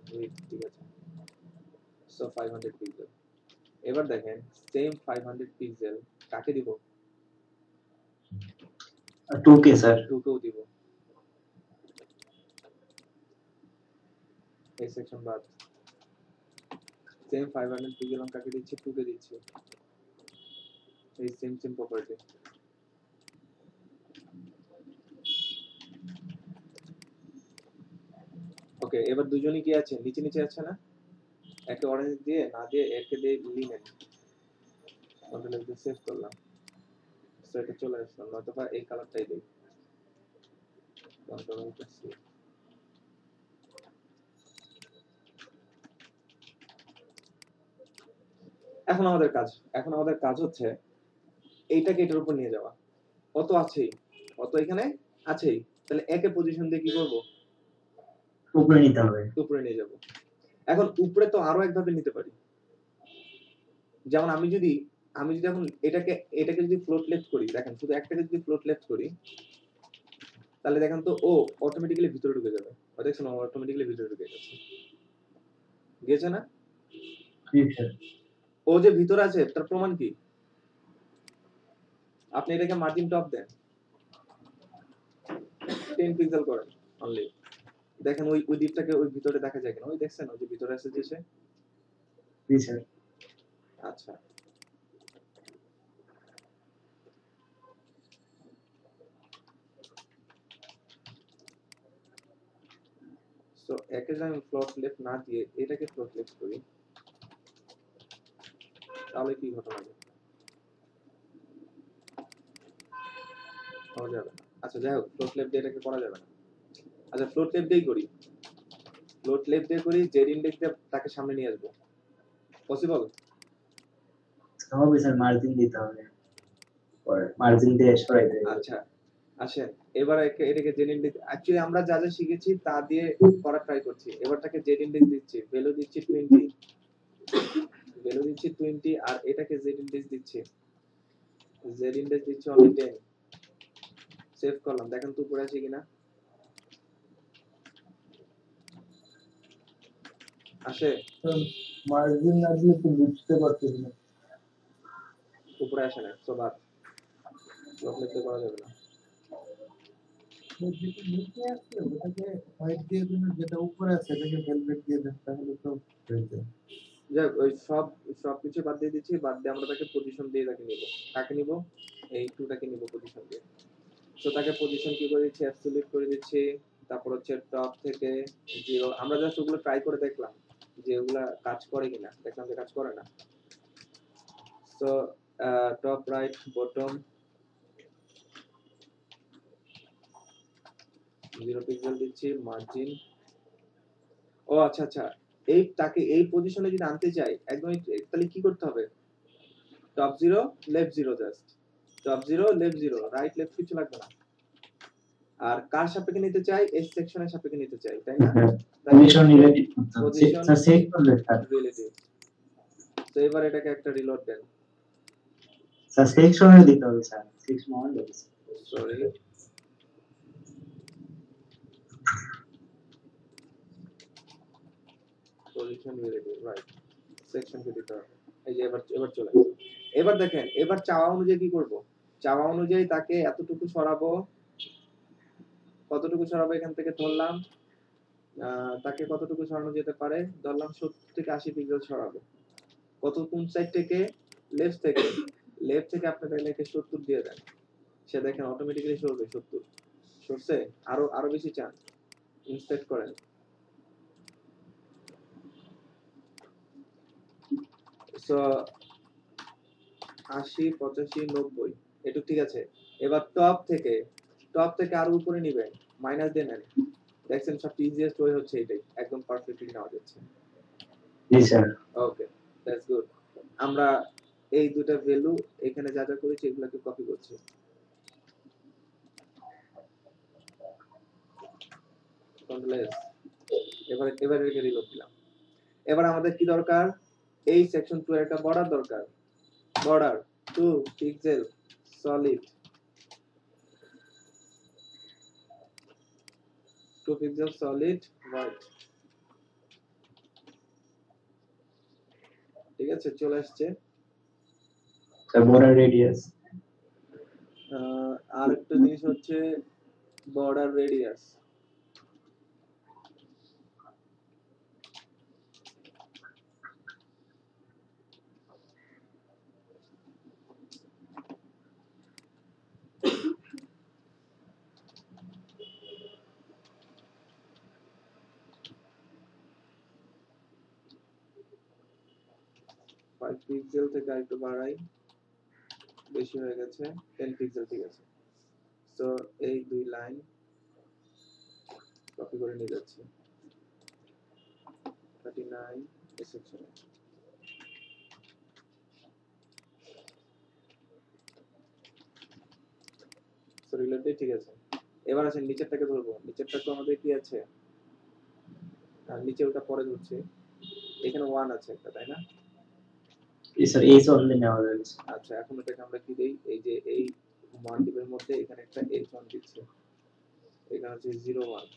S2: ঠিক আছে? So 500 pixel. এবার দেখেন সেম 500 পিক্সেল কাকে দিব?
S3: 2K sir.
S2: 2কেও দিব। এই সেকশন বাদ। সেম 500 পিক্সেল কাকে দিচ্ছি? 2কে দিচ্ছি। এই সেম প্রপার্টি। ওকে, এবার দুজনই কি আছে, নিচে আছে না? একে অরেঞ্জ দিয়ে না দিয়ে একে দিয়ে লিনেন কন্ট্রোল এফ দিয়ে সেভ করলাম। সো এটা চলে আসলো, নয়তো বা এই কালারটাই দেই কন্ট্রোল এফ দিয়ে। এখন আমাদের কাজ হচ্ছে এইটাকে এটার উপর নিয়ে যাওয়া। অত আছেই, অত এখানে আছেই, তাহলে একে পজিশন দিয়ে কি করব,
S3: উপরে নিতে হবে।
S2: উপরে নিয়ে যাব। এখন উপরে তো আরো একভাবে নিতে পারি, যেমন আমি যদি এখন এটাকে যদি ফ্লোট লেফট করি, দেখেন শুধু একটাকে যদি ফ্লোট লেফট করি তাহলে দেখেন তো ও অটোমেটিক্যালি ভিতরে ঢুকে যাবে। দেখছেন ও অটোমেটিক্যালি ভিতরে ঢুকে গেছে না? ও যে ভিতরে আছে তার প্রমাণ কি? আপনি এটাকে মার্জিন টপ দেন, 10 পিক্সেল করেন অনলি, দেখেন ওই দিকটাকে ওই ভিতরে দেখা যায় কিনা। ওই দেখছেন ওই যে ভিতরে আছে যে সে।
S3: জি স্যার।
S2: আচ্ছা, সো একে যদি আমি ফ্লোট লেফট না দিয়ে এটাকে ফ্লোট লেফট করি তাহলে কি ঘটনা হবে? করা যাবে না। আচ্ছা যাই হোক, ফ্লোট লেফট দিয়ে এটাকে করা যাবে না। আচ্ছা ফ্লোট লেফট দিয়েই করি, ফ্লোট লেফট দিয়ে করি, জেড ইন্ডেক্স দিয়ে তাকে সামনে নিয়ে আসবো। পসিবল
S3: হবে স্যার, মার্জিন দিতে হবে, পরে মার্জিন দিয়ে সরাইতে হবে।
S2: আচ্ছা আসেন এবার এটাকে জেড ইন্ডেক্স, অ্যাকচুয়ালি আমরা যা যা শিখেছি তা দিয়ে করার ট্রাই করছি। এবার তাকে জেড ইন্ডেক্স দিচ্ছি, ভ্যালু দিচ্ছি 20 আর এটাকে জেড ইন্ডেক্স দিচ্ছি অনলি 10। সেভ করলাম, দেখেন তো উপরে আছে কিনা। আসে,
S4: মার্জিন না দিলে তো বুঝতে পারছিস না।
S2: উপরে আসে না, সো বাদ, লিখতে করা যাবে না।
S9: যেটা নিচে আছে ওটাকে হোয়াইট দিয়ে দিন, যেটা উপরে আছে এটাকে ভেলভেট দিয়ে দেন, তাহলে তো হয়ে যায়।
S2: যাক ওই সবকিছু বাদ দিয়ে দিচ্ছি, বাদ দিয়ে আমরা তাকে পজিশন দিয়ে তাকে নিব। কাকে নিব? এই টুটাকে নিব পজিশন দিয়ে। সো তাকে পজিশন কি করে দিচ্ছি, অ্যাবসলিউট করে দিচ্ছি। তারপর হচ্ছে টপ থেকে 0, আমরা জাস্ট ওগুলো ট্রাই করে দেখলাম যে ওগুলা কাজ করে কিনা, দেখলাম যে কাজ করে না। So top right bottom 0 pixel দিচ্ছি, মার্জিন। ও আচ্ছা আচ্ছা, এই তাকে এই পজিশনে যদি আনতে চাই একদম, তাহলে কি করতে হবে? Top 0 left 0, just top 0 left 0, right left কিছু লাগবে না। আর কার সাপেক্ষে নিতে চাই? এস সেকশনের সাপেক্ষে নিতে চাই, তাই না?
S3: পজিশন রিলেটিভ করতে হবে।
S2: পজিশন
S3: স্যার সেভ করলে স্যার।
S2: রিলেটিভ। তো এবার এটাকে একটা রিলোড দেন।
S3: স্যার সেকশনে দিতে হবে স্যার, সেকশন অন দিতে হবে।
S2: সরি, পজিশন রিলেটিভ, রাইট, সেকশনকে দিতে হবে। এই যে এবার চলে আসছে। এবার দেখেন, এবার চাওয়া অনুযায়ী কি করব? চাওয়া অনুযায়ী তাকে এতটুকু সরাবো, কতটুকু সরাবো এখান থেকে ধরলাম, তাকে কতটুকু সরানো যেতে পারে, ধরলাম 70 থেকে 80 পিক্সেল সরাবো। কত, কোন সাইড থেকে? লেফট থেকে। লেফট থেকে আপনি তাহলে একে 70 দিয়ে দেন, সে দেখেন অটোমেটিক্যালি সরবে 70। সরছে? আরো বেশি চান, ইনস্পেক্ট করেন। সো 80, 85, 90 এটুক ঠিক আছে। এবার টপ থেকে আরো উপরে নিবেন, মাইনাস দিয়ে নেন। দেখছেন সব ইজিয়েস্ট ওয়ে হচ্ছে এটাই, একদম পারফেক্টলি নেওয়া যাচ্ছে।
S3: জি স্যার।
S2: Okay, that's good. আমরা এই দুটো ভ্যালু এখানে যা যা করেছি এগুলোকে কপি করছি। Control S. এবার এটাকে রিলোড দিলাম। এবার আমাদের কি দরকার? এই সেকশন 2 এর একটা বর্ডার দরকার। Border 2 pixel solid, 2 pixel solid white. ঠিক আছে, চলে আসছে।
S3: Sir border radius.
S2: আর একটা জিনিস হচ্ছে বর্ডার রেডিয়াস। 5 পিক্সেল থেকে একটু বাড়াই, বেশি হয়ে গেছে 10 পিক্সেল, ঠিক আছে। সো এই দুই লাইন কপি করে নিয়ে যাচ্ছি 39 এই সেকশনে। সো রিলেটেড, ঠিক আছে। এবার আসেন নিচেরটাকে ধরবো। নিচেরটা তো আমাদের কি আছে, আর নিচে ওটা পরে ধরছি। এখানে 1 আছে একটা, তাই না?
S3: স্যার এই অনলি নেওয়া যাবে।
S2: আচ্ছা, এখন এটাকে আমরা কি দেই, এই যে এই ওয়ান টিপের মধ্যে এখানে একটা h1 দিচ্ছি, এখানে হচ্ছে 01।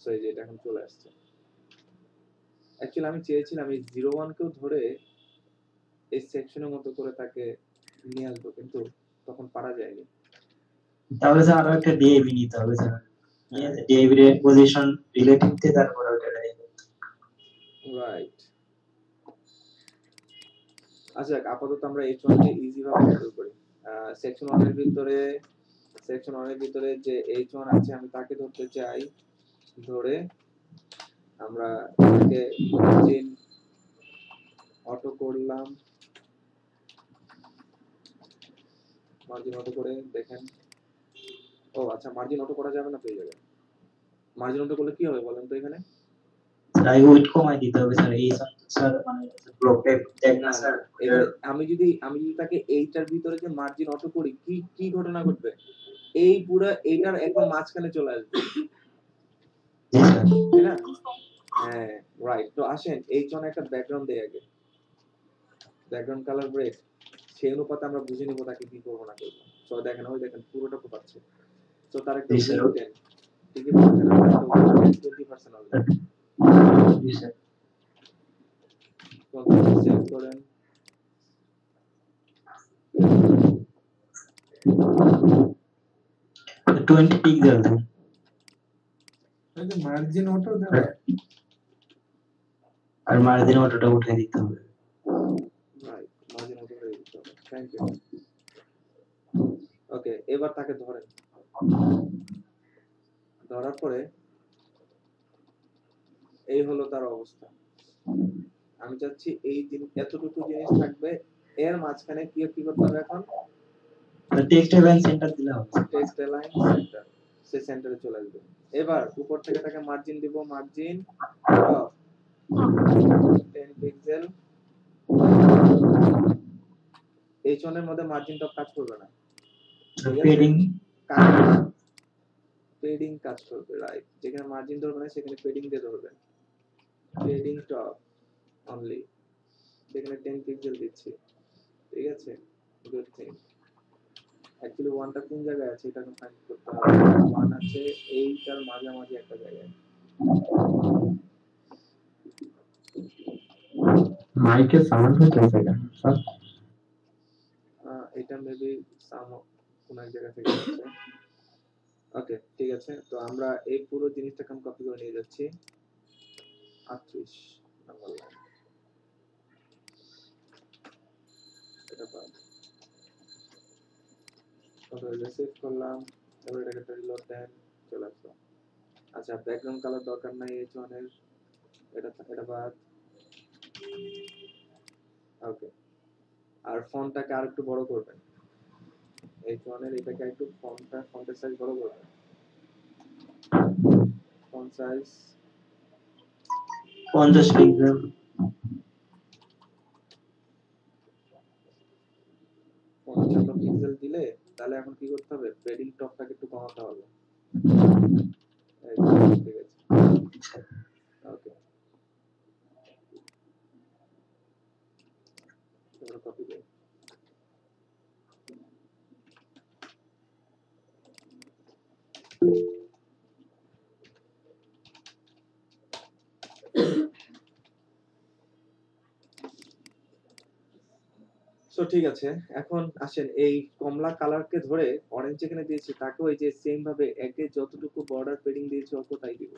S2: সো এই যে এটা এখন চলে আসছে। অ্যাকচুয়ালি আমি চেয়েছিলাম এই 01 কেও ধরে এই সেকশনের মতো করে তাকে নিয়ে আসবো, কিন্তু তখন পারা যায়নি।
S3: তাহলে স্যার আরো একটা ডিএবি নিতে হবে স্যার। ডিএবি এর পজিশন রিলেটিভ তে তারপর ওটা
S2: রাইট। আচ্ছা, আপাতত আমরা h1 কে ইজি ভাবে হ্যান্ডেল করি। সেকশন 1 এর ভিতরে যে h1 আছে আমি তাকে ধরতে চাই, ধরে আমরা এটাকে মার্জিন অটো করলাম, মার্জিন অটো করে দেখেন। ও আচ্ছা, মার্জিন অটো করা যাবে না, পেয়ে যাবে। মার্জিন অটো করলে কি হবে বলেন তো? এখানে
S3: স্যার উইথ কমাই দিতে হবে স্যার। এই স্যার মানে ব্লকে দেখ না স্যার।
S2: এখানে আমি যদি তাকে এইটার ভিতরে যে মার্জিন অটো করি, কি কি ঘটনা ঘটবে? এই পুরো এইটার একদম মাঝখানে চলে আসবে,
S3: জি স্যার।
S2: তাই না? হ্যাঁ, রাইট। তো আসেন h1 একটা ব্যাকগ্রাউন্ড দেই আগে, ব্যাকগ্রাউন্ড কালার ব্রেক, সেই অনুপাতে আমরা বুঝে নিব তাকে কি করবো না করবো। তো দেখেন, ওই দেখেন পুরোটা কোপাচ্ছে। তো তার একটা
S3: জি স্যার।
S2: উইথ দেন, ঠিকই বলছেন, আমরা একটা উইথ 20% হবে।
S3: জি স্যার।
S2: কন্ট্রোল সেভ করেন,
S3: 20 পিক্সেল স্যার।
S9: এই যে মার্জিন অটো দেওয়া,
S3: আর মার্জিন অটোটা উঠে দিতে হবে।
S2: রাইট, মার্জিন অটো করে দিতে হবে। Thank you. ওকে, এবার তাকে ধরেন। ধরার পরে এই হলো তার অবস্থা। আমি চাচ্ছি এই এতটুকু জিনিস থাকবে, এর মাঝখানে কি কি করতে হবে এখন?
S3: টেক্সট অ্যালাইন সেন্টার দিলে হবে।
S2: টেক্সট অ্যালাইন সেন্টার, সে সেন্টারে চলে আসবে। এবার উপর থেকে তাকে মার্জিন দিব, মার্জিন 10 পিক্সেল। h1 এর মধ্যে মার্জিন টপ কাজ করবে না, পেডিং কাজ করবে, রাইট। যেখানে মার্জিন ধরবে না সেখানে পেডিং দিয়ে ধরবে, পেডিং টপ অনলি। যেখানে 10 পিক্সেল দিচ্ছি, ঠিক আছে, গুড থিং। অ্যাকচুয়ালি 1টা কোন জায়গায় আছে এটা ফাইন্ড করতে হবে। 1 আছে এইটার মাঝামাঝি একটা জায়গায়।
S8: মাইকের সাউন্ড হচ্ছে কেন স্যার?
S2: এটা মেবি কোন এক জায়গা থেকে আসছে। ওকে, ঠিক আছে। তো আমরা এই পুরো জিনিসটাকে কপি করে নিয়ে যাচ্ছি 38 নাম্বার লাইন। এটা পাব, কন্ট্রোল সেভ করলাম, এবার এটাকে রিলোড দেন, চলে আসলো। আচ্ছা, ব্যাকগ্রাউন্ড কালার দরকার নাই h1 এর, এটা বাদ। ওকে, আর ফন্টটাকে আরেকটু বড় করবেন। h1 এর এটাকে একটু ফন্টের সাইজ বড় করবেন। Font size
S3: 50 pixel.
S2: 55 পিক্সেল দিলে তাহলে এখন কি করতে হবে? পেডিং টপটাকে একটু কমাতে হবে। ঠিক আছে, ওকে, এবার কপি দেই। সো ঠিক আছে, এখন আসেন এই কমলা কালারকে ধরে অরেঞ্জ যেখানে দিয়েছি তাকেও এই যে সেম ভাবে একে যতটুকু বর্ডার পেডিং দিয়েছি অত তাই দিব।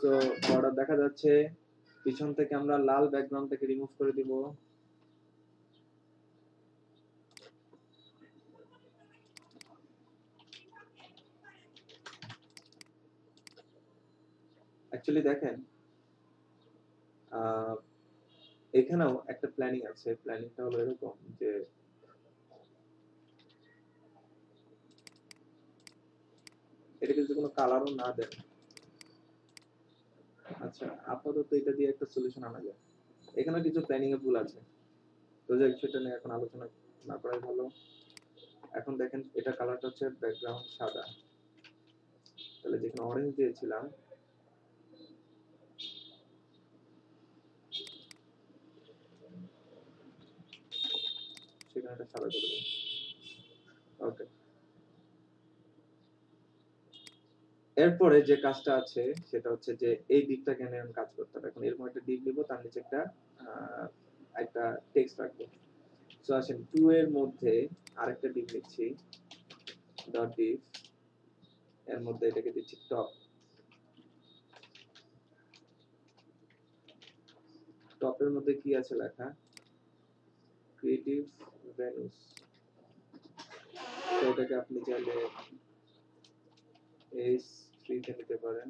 S2: তো বর্ডার দেখা যাচ্ছে। পিছন থেকে আমরা লাল ব্যাকগ্রাউন্ডটাকে রিমুভ করে দিব। অ্যাকচুয়ালি দেখেন এখানেও একটা প্ল্যানিং আছে। প্ল্যানিংটা হলো এরকম যে এটাকে যদি কোনো কালারও না দেন, আচ্ছা আপাতত এটা দিয়ে একটা সলিউশন আনা যায়। এখানে কিছু প্ল্যানিং এ ভুল আছে, তো যাই হোক, সেটা নিয়ে এখন আলোচনা না করাই ভালো। এখন দেখেন এটা কালারটা হচ্ছে ব্যাকগ্রাউন্ড সাদা, তাহলে যেখানে অরেঞ্জ দিয়েছিলাম সেখানে এটা সাদা করে দেব। ওকে, এরপরে যে কাজটা আছে সেটা হচ্ছে যে এই দিকটাকে নিয়ে আমি কাজ করতে হবে। এখন এরকম একটা দিক দিব, তার নিচে একটা টেক্সট রাখবো। সো আসেন 2 এর মধ্যে আরেকটা দিক লিখছি, ডট ডিভ, এর মধ্যে এটাকে দিচ্ছি টপ। টপের মধ্যে কি আছে লেখা, ক্রিয়েটিভ ভ্যালুস। তো এটাকে আপনি চাইলে S3 তে নিতে পারেন।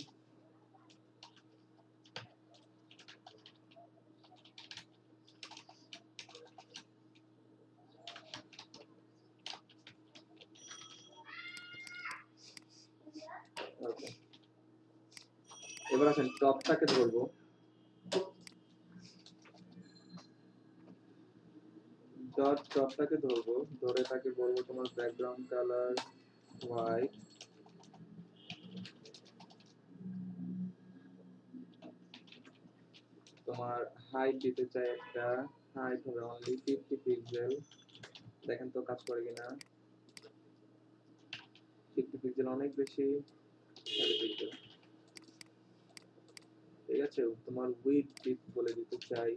S2: ওকে, এবার আসেন টপটাকে ধরবো, ডট টপটাকে ধরবো, ধরে তাকে বলবো তোমার ব্যাকগ্রাউন্ড কালার হোয়াইট, তোমার হাইট দিতে চাই একটা, হাইট হবে অনলি 50 পিক্সেল। দেখেন তো কাজ করে কিনা, 50 পিক্সেল অনেক বেশি, 30 পিক্সেল। ঠিক আছে, তোমার উইডথ বলে দিতে চাই,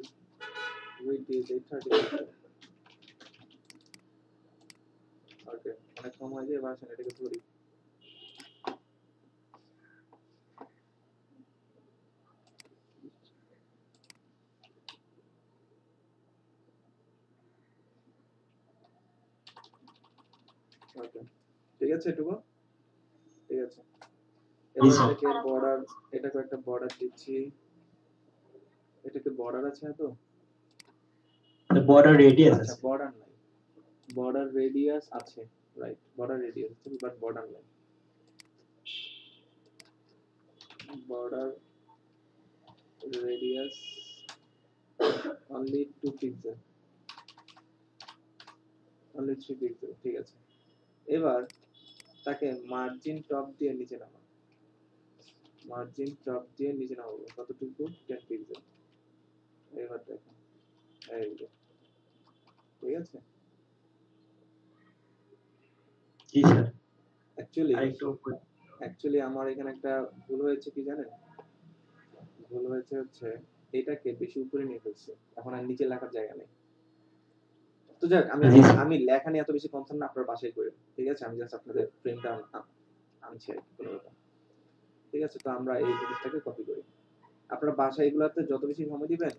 S2: উইডথ দিয়ে দেই 30 পিক্সেল। ওকে, অনেক কম হয়ে যায়। এবার আসেন এটাকে ধরি, ওকে ঠিক আছে, এটুকু ঠিক আছে। এবার এটাকে বর্ডার, এটাকে একটা বর্ডার দিচ্ছি। এটাকে বর্ডার আছে না তো,
S3: বর্ডার রেডিয়াস
S2: আচ্ছা
S3: আছে।
S2: বর্ডার নাই, বর্ডার রেডিয়াস আছে, রাইট, বর্ডার রেডিয়াস আছে বাট বর্ডার নাই। Border radius only 2 pixel, only 3 pixel, ঠিক আছে। এবার তাকে মার্জিন টপ দিয়ে নিচে নামাবো, মার্জিন টপ দিয়ে নিচে নামাবো কতটুকু, 10 পিক্সেল। এবার দেখো এই যে, ঠিক আছে।
S3: জি স্যার,
S2: অ্যাকচুয়ালি আমার এখানে একটা ভুল হয়েছে কি জানেন, ভুল হয়েছে হচ্ছে এটাকে বেশি উপরে নিয়ে ফেলছি, এখন আর নিচে লেখার জায়গা নেই। তো যাক, আমি লেখা নিয়ে এত বেশি কনসার্ন না, আপনার বাসায় করে, ঠিক আছে। আমি জাস্ট আপনাদের ফ্রেমটা আনছি আর কি, কোনো ব্যাপার। ঠিক আছে, তো আমরা এই জিনিসটাকে কপি করি। আপনারা বাসায় এগুলাতে যত বেশি সময় দিবেন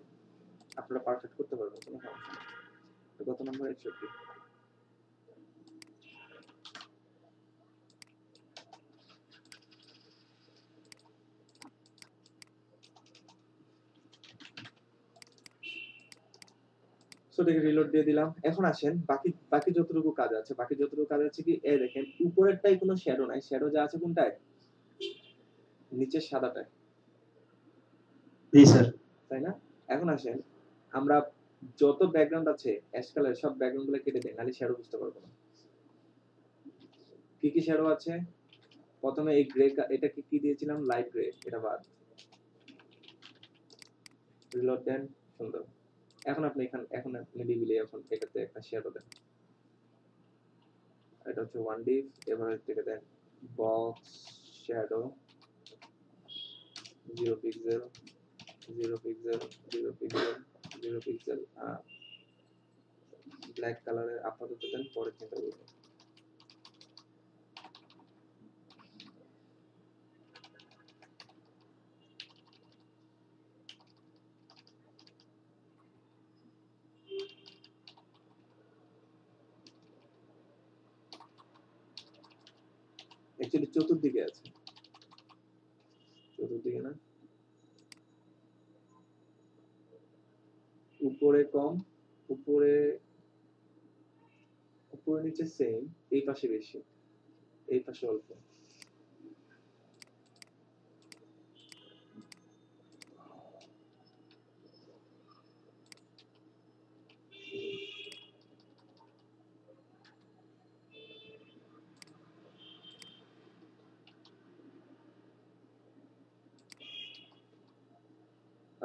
S2: আপনারা পারফেক্ট করতে পারবেন, কোনো সমস্যা নেই। তো কত নম্বর, 61। সো এটাকে রিলোড দিয়ে দিলাম। এখন আসেন বাকি যতটুকু কাজ আছে, বাকি যতটুকু কাজ আছে কি, এই দেখেন উপরেরটাই কোনো শ্যাডো নাই, শ্যাডো যা আছে কোনটায়, নিচের সাদাটায়,
S3: জি স্যার।
S2: তাই না? এখন আসেন আমরা যত ব্যাকগ্রাউন্ড আছে অ্যাশ কালার, সব ব্যাকগ্রাউন্ড গুলো কেটে দেই, নাহলে শ্যাডো বুঝতে পারবো না। কি কি শ্যাডো আছে, প্রথমে এই গ্রে, এটাকে কি দিয়েছিলাম, লাইট গ্রে, এটা বাদ, রিলোড দেন, সুন্দর। এখন আপনি এখন আপনি ডিবিলে এখন এটাতে একটা শ্যাডো দেন, এটা হচ্ছে 1D। এবার থেকে দেন box shadow 0 pixel, 0 pixel, 0 pixel, 0 pixel, black কালারের আপাতত দেন, পরে চিন্তা করবো। অ্যাকচুয়ালি চতুর্দিকে আছে, চতুর্দিকে না, উপরে কম, উপরে উপরে নিচে সেম, এই পাশে বেশি, এই পাশে অল্প।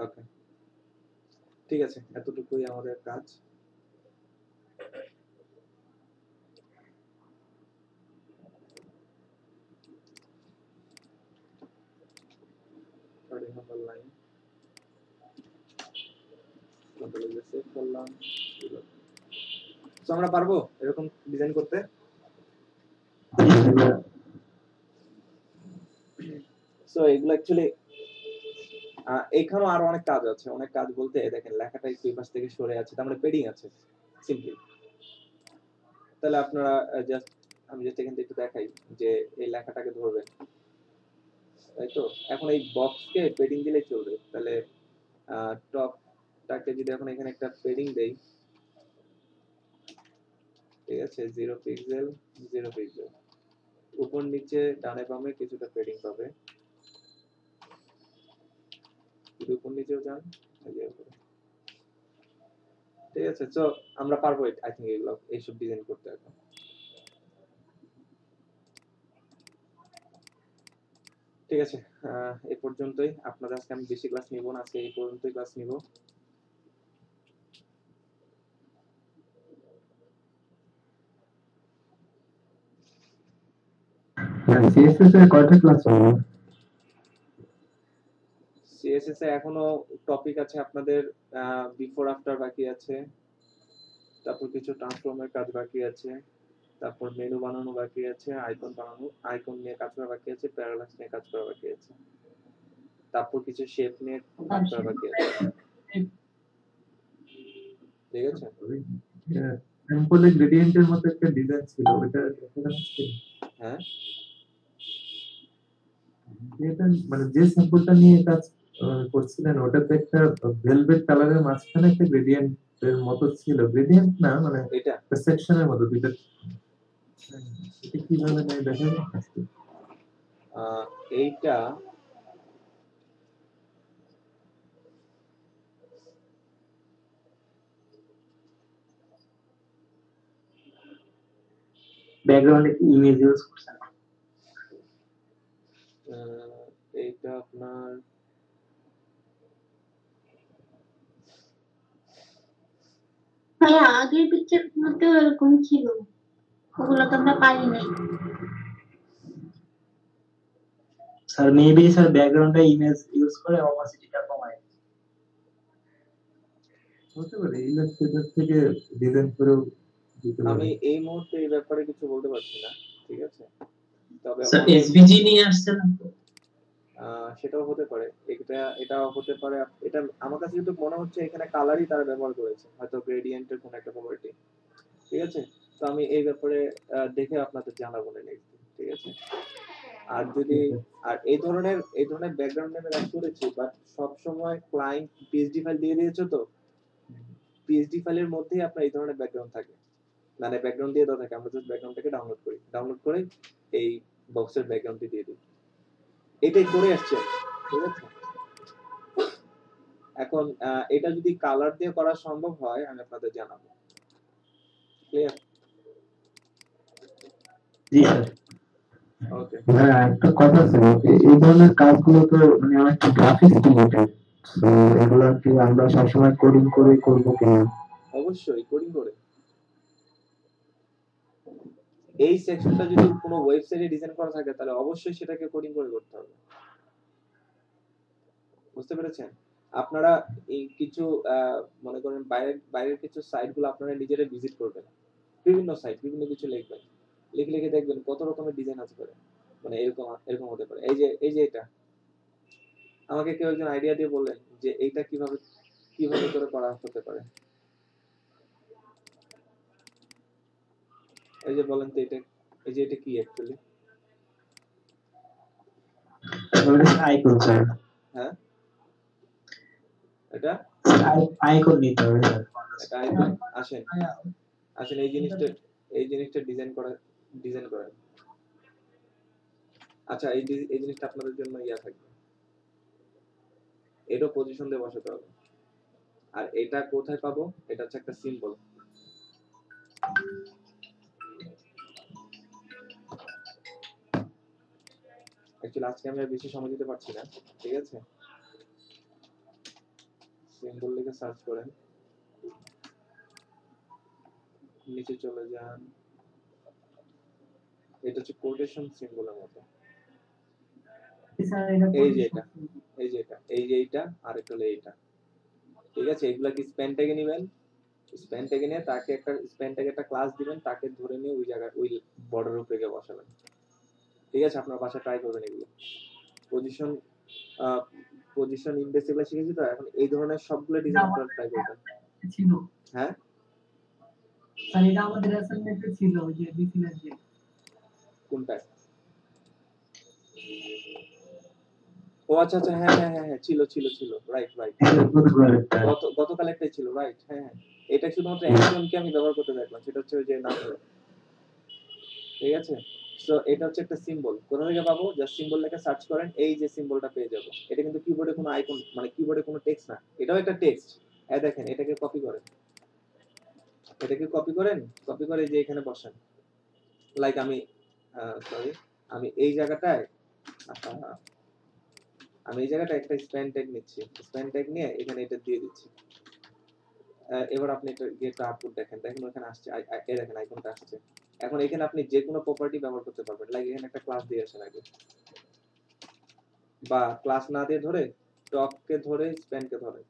S2: ওকে, ঠিক আছে, এতটুকুই আমাদের কাজ। নাম্বার লাইন সেভ করলাম। তো আমরা পারবো এরকম ডিজাইন করতে? সো এগুলো অ্যাকচুয়ালি এখানেও আরো অনেক কাজ আছে, অনেক কাজ বলতে দেখেন লেখাটা একটু পাশ থেকে সরে আছে, তার মানে পেডিং আছে সিম্পলি। তাহলে আপনারা জাস্ট আমি জাস্ট এখান থেকে একটু দেখাই যে এই লেখাটাকে ধরবেন, তাই তো? এখন এই বক্সকে পেডিং দিলে চলবে। তাহলে টপটাকে যদি এখন এখানে একটা পেডিং দেই, ঠিক আছে, 0 পিক্সেল 0 পিক্সেল, উপর নিচে ডানে বামে কিছুটা পেডিং পাবে, উপর নিচেও যান, ঠিক আছে। তো আমরা পারবো আই থিংক এগুলো এইসব ডিজাইন করতে এখন। ঠিক আছে, এই পর্যন্তই। আপনাদের আজকে আমি বেশি ক্লাস নিব না, আজকে এই পর্যন্তই ক্লাস নিব।
S8: সিএসএস এর কয়টা ক্লাস হলো?
S2: সিএসএস এ এখনো টপিক আছে আপনাদের, বিফোর আফটার বাকি আছে, তারপর কিছু ট্রান্সফর্মের কাজ বাকি আছে, তারপর মেনু বানানো বাকি আছে, আইকন বানানো, আইকন নিয়ে কাজ করা বাকি আছে, প্যারালাক্স নিয়ে কাজ করা বাকি আছে, তারপর কিছু শেপ নিয়ে কাজ করা বাকি আছে। ঠিক আছে,
S9: স্যাম্পলে গ্রেডিয়েন্টের মতো একটা ডিজাইন ছিল, ওটা দেখা যাচ্ছে।
S2: হ্যাঁ,
S9: এটা মানে যে স্যাম্পলটা নিয়ে কাজ করছিলেন, ওটাতে একটা ভেলভেট কালারের মাঝখানে একটা গ্রেডিয়েন্টের মতো ছিল, গ্রেডিয়েন্ট না মানে
S2: এটা
S9: একটা সেকশনের মতো দুইটা। এটা কিভাবে নেয় দেখা যাচ্ছে?
S2: এইটা
S3: ব্যাকগ্রাউন্ডে কি ইমেজ ইউজ করছেন?
S2: এইটা আপনার
S7: ভাইয়া আগের পিকচার মধ্যেও এরকম ছিল, ওগুলো তো আমরা পারি নাই।
S3: স্যার মেবি স্যার ব্যাকগ্রাউন্ডে ইমেজ ইউজ করে অপাসিটিটা কমায়।
S9: হতে পারে ইলাস্ট্রেটর থেকে ডিজাইন করেও দিতে পারে।
S2: আমি এই মুহূর্তে এই ব্যাপারে কিছু বলতে পারছি না, ঠিক আছে? তবে
S3: স্যার এসভিজি নিয়ে আসছেন তো?
S2: সেটাও হতে পারে, এটাও হতে পারে। এটা আমার কাছে যেহেতু মনে হচ্ছে এখানে কালারই তারা ব্যবহার করেছে, হয়তো গ্রেডিয়েন্টের কোনো একটা প্রপার্টি, ঠিক আছে? তো আমি এই ব্যাপারে দেখে আপনাদের জানাবো না নেক্সট, ঠিক আছে? আর যদি এই ধরনের ব্যাকগ্রাউন্ড নেমে কাজ করেছি, বাট সব সময় ক্লায়েন্ট পিএইচডি ফাইল দিয়ে দিয়েছে, তো পিএইচডি ফাইলের মধ্যেই আপনার এই ধরনের ব্যাকগ্রাউন্ড থাকে, মানে ব্যাকগ্রাউন্ড দিয়ে দেওয়া থাকে, আমরা জাস্ট ব্যাকগ্রাউন্ডটাকে ডাউনলোড করে এই বক্সের ব্যাকগ্রাউন্ডটি দিয়ে দিই, এটাই করে আসছে, ঠিক আছে? এখন এটা যদি কালার দিয়ে করা সম্ভব হয় আমি আপনাদের জানাবো। ক্লিয়ার?
S3: জি স্যার।
S2: ওকে,
S8: হ্যাঁ, একটা কথা ছিল, এই ধরনের কাজগুলো তো মানে অনেকটা গ্রাফিক্স রিলেটেড, তো এগুলো কি আমরা সবসময় কোডিং করে করবো কিনা?
S2: অবশ্যই কোডিং করে। এই সেকশনটা যদি কোনো ওয়েবসাইটে ডিজাইন করা থাকে তাহলে অবশ্যই সেটাকে কোডিং করে করতে হবে, বুঝতে পেরেছেন? আপনারা এই কিছু মনে করেন বাইরের কিছু সাইটগুলো আপনারা নিজেরা ভিজিট করবেন, বিভিন্ন সাইট বিভিন্ন কিছু লিখবেন, লিখে দেখবেন কত রকমের ডিজাইন আছে করে, মানে এরকম হতে পারে। এই যে এটা আমাকে কেউ একজন আইডিয়া দিয়ে বললেন যে এইটা কিভাবে করে করা হতে পারে। এই যে বলেন তো এটা কি অ্যাকচুয়ালি?
S3: Icon sir.
S2: হ্যাঁ, এটা
S3: আইকন নিতে হবে স্যার।
S2: এটা আইকন আসেন আসেন এই জিনিসটা ডিজাইন করেন। আচ্ছা এই জিনিসটা আপনাদের জন্য ইয়া থাকবে, এটাও পজিশন দিয়ে বসাতে হবে। আর এটা কোথায় পাবো? এটা হচ্ছে একটা সিম্বল। অ্যাকচুয়ালি আজকে আমি আর বেশি সময় দিতে পারছি না, ঠিক আছে? সিম্বল লিখে সার্চ করেন, নিচে চলে যান, এটা হচ্ছে কোটেশন সিম্বলের মতো। এই যে এটা এইটা আর একটা হলো এইটা, ঠিক আছে? এগুলা কি স্প্যান ট্যাগে নেবেন, স্প্যান ট্যাগে নিয়ে তাকে একটা স্প্যান ট্যাগে একটা ক্লাস দিবেন, তাকে ধরে নিয়ে ওই জায়গায় ওই বর্ডারের উপরে গিয়ে বসাবেন, ঠিক আছে? আপনার বাসায় ট্রাই করবেন এগুলো। পজিশন ইন্ডেক্স এগুলো শিখেছি তো, এখন এই ধরনের সবগুলো ডিজাইন আপনারা ট্রাই করবেন।
S5: ছিল
S2: হ্যাঁ
S5: স্যার, এটা আমাদের অ্যাসাইনমেন্টে ছিল যে দিছিলেন যে
S2: কোনটা? ও আচ্ছা আচ্ছা, হ্যাঁ হ্যাঁ হ্যাঁ হ্যাঁ, ছিল রাইট গতকাল একটাই ছিল, রাইট। হ্যাঁ হ্যাঁ, এটা শুধুমাত্র একজনকে আমি ব্যবহার করতে দেখলাম, সেটা হচ্ছে ওই যে নাম, ঠিক আছে? সো এটা হচ্ছে একটা সিম্বল। কোথা থেকে পাবো? জাস্ট সিম্বল লেখা সার্চ করেন, এই যে সিম্বলটা পেয়ে যাবো। এটা কিন্তু কিবোর্ডে কোনো আইকন, মানে কিবোর্ডে কোনো টেক্সট না, এটাও একটা টেক্সট। এই দেখেন, এটাকে কপি করেন, কপি করে যে এখানে বসান। লাইক আমি আমি এই জায়গাটায় একটা স্প্যান ট্যাগ নিচ্ছি, স্প্যান ট্যাগ নিয়ে এখানে এটা দিয়ে দিচ্ছি। এবার আপনি এটা আউটপুট দেখেন ওখানে আসছে, এই দেখেন আইকনটা আসছে। এখন এখানে আপনি যে কোনো প্রপার্টি ব্যবহার করতে পারবেন, লাইক এখানে একটা ক্লাস দিয়ে আসেন আগে, বা ক্লাস না দিয়ে ধরে টপকে ধরে স্প্যানকে ধরে,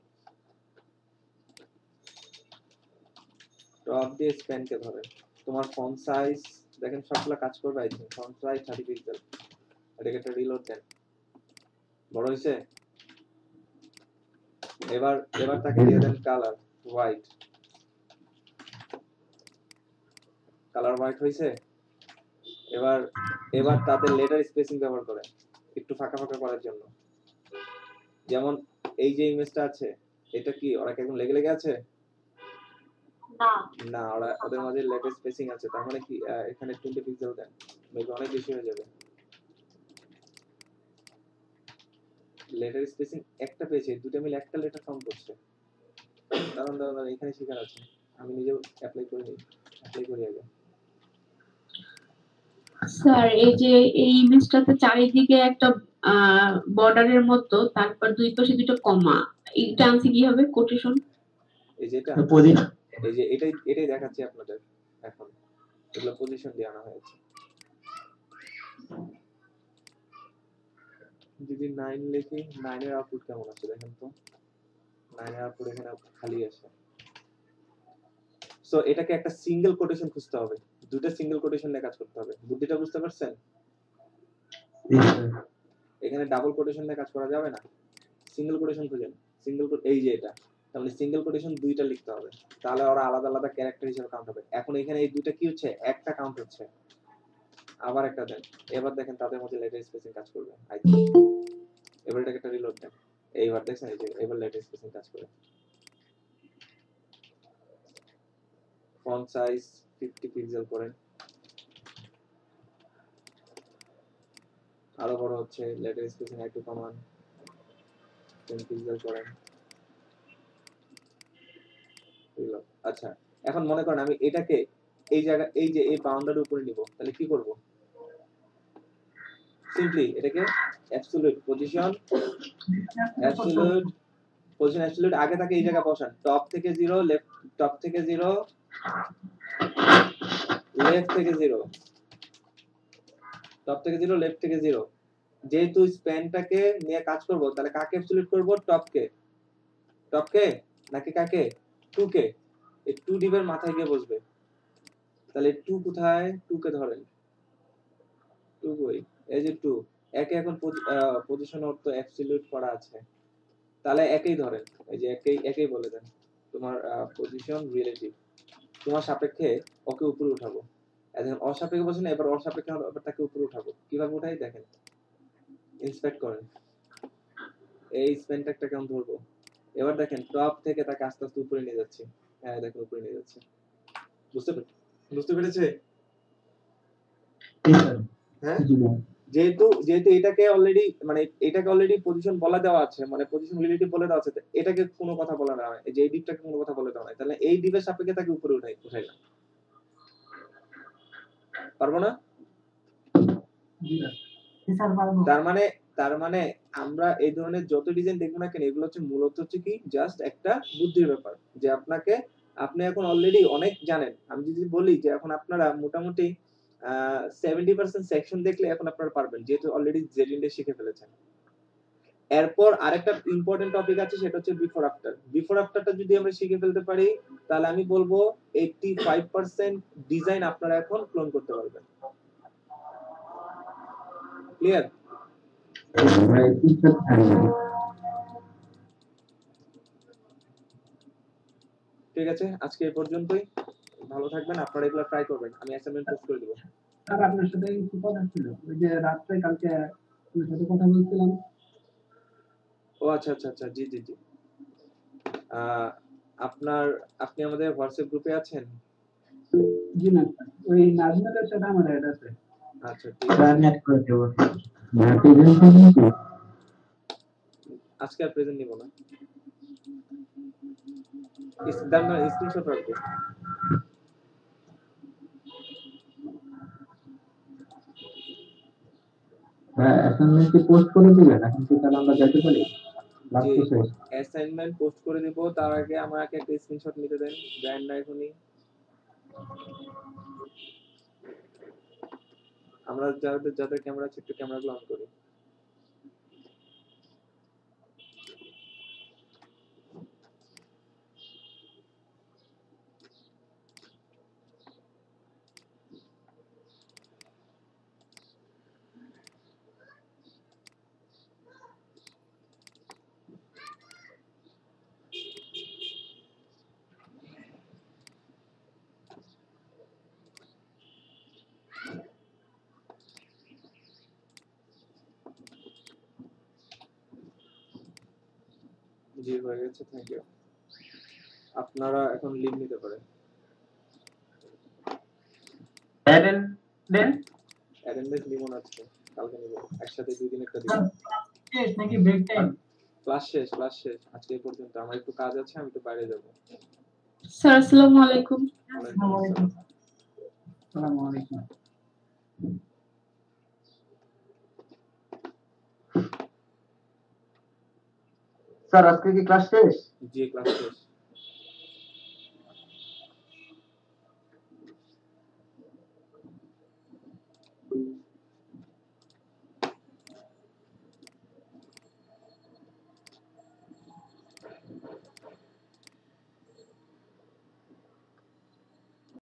S2: টপ দিয়ে স্প্যানকে ধরে। তোমার ফন্ট সাইজ দেখেন সবগুলো কাজ করবে। I think font size 30 pixel. এটাকে একটা রিলোড দেন, বড় হইছে। এবার তাকে দিয়ে দেন কালার হোয়াইট হইছে। এবার তাদের লেটার স্পেসিং ব্যবহার করেন একটু ফাঁকা করার জন্য। যেমন এই যে ইমেজটা আছে, এটা কি ওরা কি একদম লেগে আছে? না, ওদের মাঝে লেটার স্পেসিং আছে, তার মানে কি এখানে 20 পিক্সেল দেন, মেবি অনেক বেশি হয়ে যাবে। লেটার স্পেসিং একটা পেয়েছে, দুটো মিলে একটা লেটার কাউন্ট করছে। দাঁড়ান এখানে শেখার আছে, আমি নিজেও অ্যাপ্লাই করি আগে।
S6: স্যার, এই যে এই ইমেজটাতে চারিদিকে একটা বর্ডারের মতো, তারপর দুই পাশে দুটো কমা, এটা আনছি কি হবে কোটেশন?
S2: এই যে এটাই দেখাচ্ছি আপনাদের এখন, এগুলো পজিশন দিয়ে আনা হয়েছে। যদি 9 লিখি, 9 এর আউটপুট কেমন আছে দেখেন তো। 9 এর আউটপুট এখানে খালি আছে। সো এটাকে একটা সিঙ্গেল কোটেশন খুঁজতে হবে, দুটো সিঙ্গেল কোটেশন নিয়ে কাজ করতে হবে। বুদ্ধিটা বুঝতে পারছেন? এখানে ডাবল কোটেশন নিয়ে কাজ করা যাবে না, সিঙ্গেল কোটেশন খুঁজেন। এই যে এটা, তার মানে সিঙ্গেল কোটেশন দুইটা লিখতে হবে, তাহলে ওরা আলাদা আলাদা ক্যারেক্টার হিসেবে কাউন্ট হবে। এখন এখানে এই দুইটা কি হচ্ছে, একটা কাউন্ট হচ্ছে। আবার একটা দেন, এবার দেখেন তাদের মধ্যে লেটার স্পেসিং কাজ করবে। এবার এটাকে একটা রিলোড দেন, এইবার দেখছেন এই যে এবার লেটার স্পেসিং কাজ করে। ফন্ট সাইজ 50 পিক্সেল করেন, আরো বড় হচ্ছে। লেটার স্পেসিং একটু কমান, 10 পিক্সেল করেন। আচ্ছা, এখন মনে করেন আমি এটাকে এই জায়গা, এই যে এই বাউন্ডারির উপরে নিব, তাহলে কি করব? সিম্পলি এটাকে অ্যাবসলিউট পজিশন আগে থাকে এই জায়গা বসান। টপ থেকে 0, টপ থেকে 0, লেফট থেকে 0, টপ থেকে 0, লেফট থেকে 0। যেহেতু স্প্যানটাকে নিয়ে কাজ করব, তাহলে কাকে অ্যাবসলিউট করব? টপকে নাকি কাকে? 2 কে। এই 2 ডিভের মাথায় গিয়ে বসবে। তাহলে 2 কোথায়? 2 কে ধরেন, 2 কই? এই যে 2, একে এখন পজিশন অর্থ অ্যাবসলিউট করা আছে, তাহলে একেই ধরেন। এই যে একেই বলে দেন তোমার পজিশন রিলেটিভ, তোমার সাপেক্ষে ওকে উপরে উঠাবো। এখন অসাপেক্ষে বসে না, এবার অসাপেক্ষে আবার তাকে উপরে উঠাবো। কিভাবে উঠাই দেখেন, ইন্সপেক্ট করেন। এই স্প্যান ট্যাগটা কেমন ধরবো, এবার দেখেন টপ থেকে তাকে আস্তে আস্তে উপরে নিয়ে যাচ্ছে। হ্যাঁ দেখেন উপরে নিয়ে যাচ্ছে। বুঝতে পেরেছে? হ্যাঁ, যেহেতু এটাকে অলরেডি পজিশন বলা দেওয়া আছে, মানে পজিশন রিলেটিভ বলে দেওয়া আছে, এটাকে কোনো কথা বলা না হয়, যে এই দিকটাকে কোনো কথা বলে দেওয়া নাই, তাহলে এই দিকের সাপেক্ষে তাকে উপরে উঠাইলাম। পারবো না? তার মানে আমরা এই ধরনের যত ডিজাইন দেখবো না কেন, এগুলো হচ্ছে মূলত হচ্ছে কি জাস্ট একটা বুদ্ধির ব্যাপার, যে আপনি এখন অলরেডি অনেক জানেন। আমি যদি বলি যে এখন আপনারা মোটামুটি 70% সেকশন দেখলে এখন আপনারা পারবেন, যেহেতু অলরেডি জেড ইন্ডেক্স শিখে ফেলেছেন। এরপর আরেকটা ইম্পর্টেন্ট টপিক আছে, সেটা হচ্ছে বিফোর আফটারটা যদি আমরা শিখে ফেলতে পারি, তাহলে আমি বলবো 85% ডিজাইন আপনারা এখন ক্লোন করতে পারবেন। ক্লিয়ার? ঠিক আছে, আজকে এই পর্যন্তই। ভালো থাকবেন, আপনারা এগুলো ট্রাই করবেন, আমি অ্যাসাইনমেন্ট পোস্ট করে দেব।
S5: স্যার আপনার সাথে কিছু কথা ছিল, ওই যে রাত্রে কালকে আপনার সাথে কথা বলছিলাম।
S2: ও আচ্ছা, জি। আপনি আমাদের হোয়াটসঅ্যাপ গ্রুপে আছেন?
S5: জি না, ওই নাজমুলের সাথে আমার অ্যাড আছে।
S2: আচ্ছা ঠিক আছে, আজকে আর প্রেজেন্ট নিব না, স্ক্রিনশট রাখবো।
S8: অ্যাসাইনমেন্ট কি পোস্ট করে দিবেন এখন কি, তাহলে আমরা যেতে পারি?
S2: অ্যাসাইনমেন্ট পোস্ট করে দিব, তার আগে আমাকে একটা স্ক্রিনশট নিতে দেন। দেন না এখনই, আমরা যাদের ক্যামেরা আছে একটু ক্যামেরাগুলো অন করি। জি হয়ে গেছে, থ্যাংক ইউ। আপনারা এখন লিভ নিতে পারেন। অ্যাটেন্ডেন্স নিব না আজকে, কালকে নিব, একসাথে 2 দিন একটা দিব।
S5: শেষ নাকি ব্রেক টাইম?
S2: ক্লাস শেষ আজকে এই পর্যন্ত। আমার একটু কাজ আছে, আমি একটু বাইরে যাব।
S6: স্যার আসসালামু আলাইকুম।
S5: আসসালামু আলাইকুম।
S8: স্যার আজকে কি ক্লাস শেষ?
S2: জি ক্লাস শেষ।